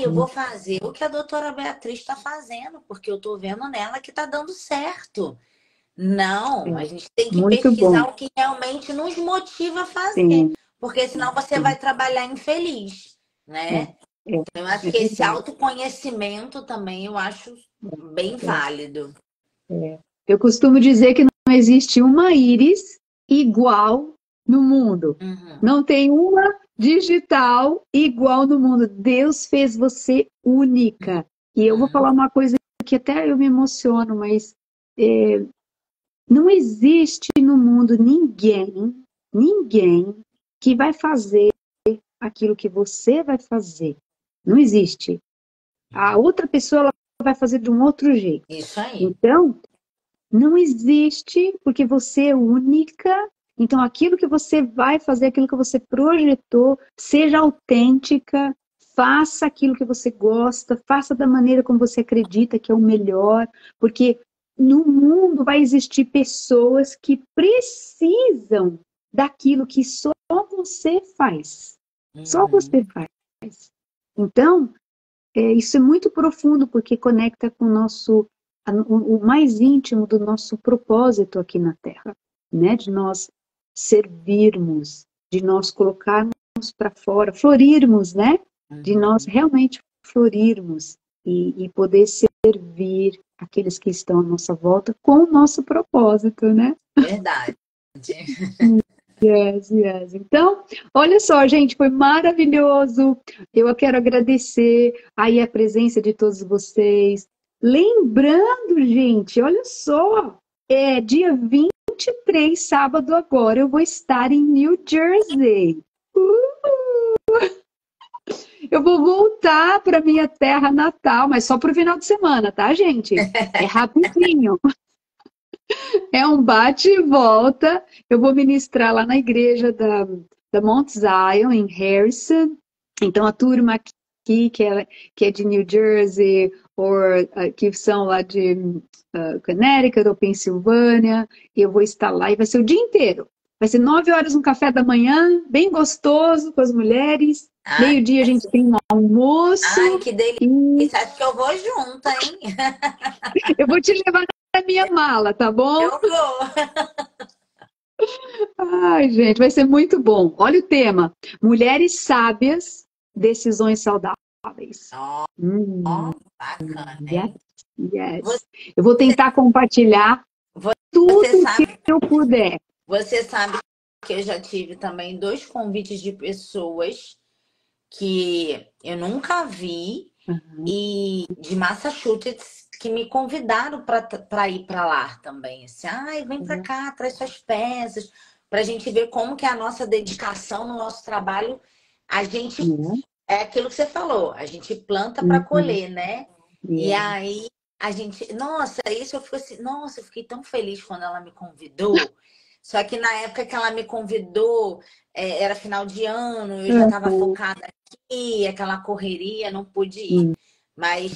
eu vou fazer o que a doutora Beatriz está fazendo, porque eu estou vendo nela que está dando certo. Não, a gente tem que Muito pesquisar bom. o que realmente nos motiva a fazer, Sim, porque senão você vai trabalhar infeliz, né? é, Então, eu acho é que esse verdade. autoconhecimento também eu acho bem válido. Eu costumo dizer que não existe uma íris igual no mundo. Uhum. Não tem uma digital igual no mundo. Deus fez você única. E eu vou falar uma coisa que até eu me emociono, mas não existe no mundo ninguém que vai fazer aquilo que você vai fazer. Não existe. A outra pessoa ela vai fazer de um outro jeito. Isso aí. Então, não existe, porque você é única. Então, aquilo que você vai fazer, aquilo que você projetou, seja autêntica, faça aquilo que você gosta, faça da maneira como você acredita que é o melhor, porque no mundo vai existir pessoas que precisam daquilo que só você faz. Só você faz. Então, isso é muito profundo, porque conecta com o mais íntimo do nosso propósito aqui na Terra, né? De nós servirmos, de nós colocarmos para fora, florirmos, né? De nós realmente florirmos e poder servir aqueles que estão à nossa volta com o nosso propósito, né? Verdade. Yes. Então, olha só, gente, foi maravilhoso. Eu quero agradecer aí a presença de todos vocês. Lembrando, gente, olha só, dia 23, sábado agora, eu vou estar em New Jersey. Eu vou voltar para minha terra natal, mas só para o final de semana, tá, gente? É rapidinho. É um bate e volta. Eu vou ministrar lá na igreja da Mount Zion, em Harrison. Então, a turma aqui, que é de New Jersey, ou que são lá de Connecticut ou Pensilvânia, eu vou estar lá e vai ser o dia inteiro. Vai ser 9 horas no café da manhã, bem gostoso com as mulheres. Ai, Meio-dia a gente tem um almoço ai, que e delícia. Acho que eu vou junto, hein? eu vou te levar na minha mala, tá bom? Eu vou. Ai, gente, vai ser muito bom. Olha o tema: Mulheres sábias, decisões saudáveis. Ó, Hum, bacana, yes, hein? yes. Eu vou tentar compartilhar Você tudo que sabe, eu puder. você sabe que eu já tive também dois convites de pessoas que eu nunca vi e de Massachusetts que me convidaram para ir para lá também. Assim, ai, vem para cá, traz suas peças, para a gente ver como que é a nossa dedicação no nosso trabalho. A gente é aquilo que você falou, a gente planta para Uhum. colher, né? E Yeah. aí a gente, nossa, isso eu fico assim, nossa, eu fiquei tão feliz quando ela me convidou. Só que na época que ela me convidou, era final de ano, eu já estava Uhum. focada aqui, aquela correria, não pude ir. Mas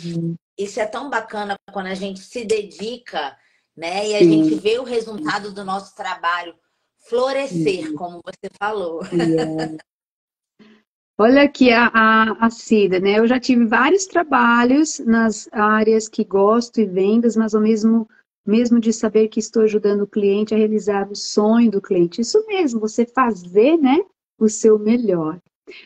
isso é tão bacana quando a gente se dedica, né? E a gente Sim. vê o resultado do nosso trabalho florescer, como você falou. Yeah. Olha aqui a Cida, né? Eu já tive vários trabalhos nas áreas que gosto e vendas, mas ao mesmo de saber que estou ajudando o cliente a realizar o sonho do cliente. Isso mesmo, você fazer, né, o seu melhor.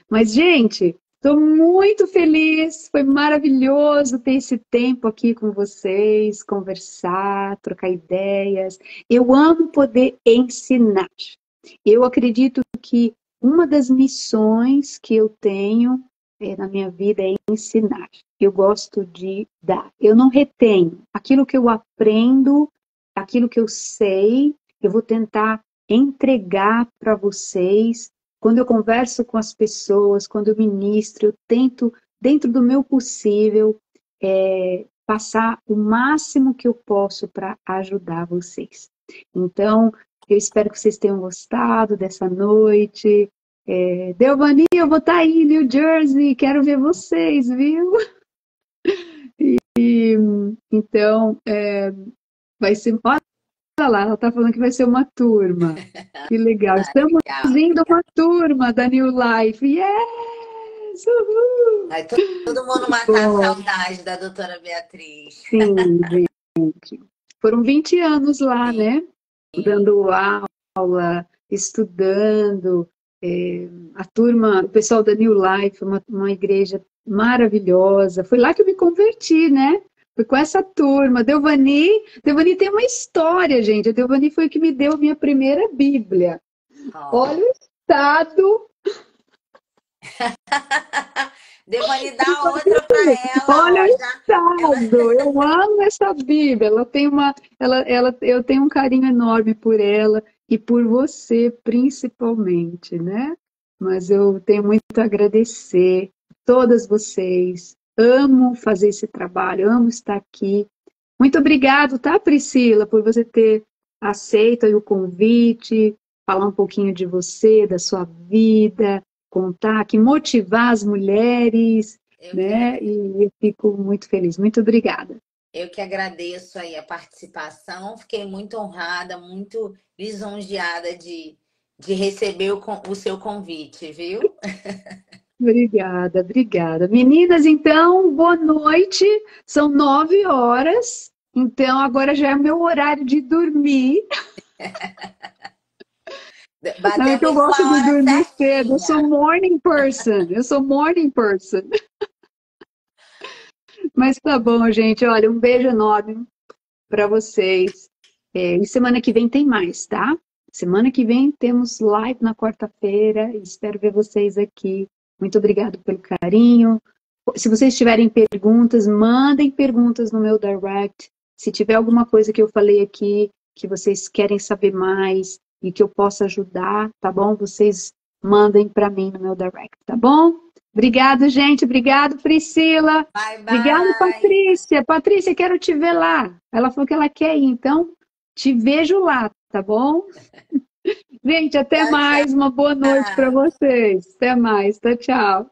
Mas, gente, estou muito feliz, foi maravilhoso ter esse tempo aqui com vocês, conversar, trocar ideias. Eu amo poder ensinar. Eu acredito que uma das missões que eu tenho na minha vida é ensinar. Eu gosto de dar. Eu não retenho. Aquilo que eu aprendo, aquilo que eu sei, eu vou tentar entregar para vocês. Quando eu converso com as pessoas, quando eu ministro, eu tento, dentro do meu possível, passar o máximo que eu posso para ajudar vocês. Então, eu espero que vocês tenham gostado dessa noite. Delvani, eu vou estar aí em New Jersey, quero ver vocês, viu? Então, vai ser. Olha lá, ela está falando que vai ser uma turma. Que legal. Estamos Legal, indo legal. uma turma da New Life. Yes! Uhul! Vai todo mundo matar a Bom, saudade da doutora Beatriz. sim, gente. Foram 20 anos lá, Sim. né? Dando aula, estudando. A turma, o pessoal da New Life, uma igreja maravilhosa. Foi lá que eu me converti, né? Foi com essa turma. Delvani tem uma história, gente. A Delvani foi que me deu a minha primeira Bíblia. Ó. Olha o estado. Devani dá outra para ela, Olha ó. o Ela... estado. Eu amo essa Bíblia. Eu tenho um carinho enorme por ela e por você, principalmente, né? Mas eu tenho muito a agradecer a todas vocês. Amo fazer esse trabalho, amo estar aqui. Muito obrigado, tá, Priscila, por você ter aceito aí o convite, falar um pouquinho de você, da sua vida, contar, que motivar as mulheres, Eu que, né? E eu fico muito feliz. Muito obrigada. eu que agradeço aí a participação. Fiquei muito honrada, muito lisonjeada de receber o seu convite, viu? Obrigada, obrigada. Meninas, então, boa noite. São 9 horas, então agora já é o meu horário de dormir. Não é que eu Batemos gosto uma de hora dormir cedo, eu sou certinha. morning person, eu sou morning person. Mas tá bom, gente. Olha, um beijo enorme para vocês. E semana que vem tem mais, tá? Semana que vem temos live na quarta-feira. Espero ver vocês aqui. Muito obrigado pelo carinho. Se vocês tiverem perguntas, mandem perguntas no meu direct. Se tiver alguma coisa que eu falei aqui que vocês querem saber mais e que eu possa ajudar, tá bom? Vocês mandem para mim no meu direct, tá bom? Obrigado, gente. Obrigado, Priscila. Bye, Obrigado, bye. Patrícia. Patrícia, quero te ver lá. Ela falou que ela quer ir, então te vejo lá, tá bom? Gente, até Tchau, mais. Uma boa noite para tchau. vocês. Até mais. Tchau, tchau.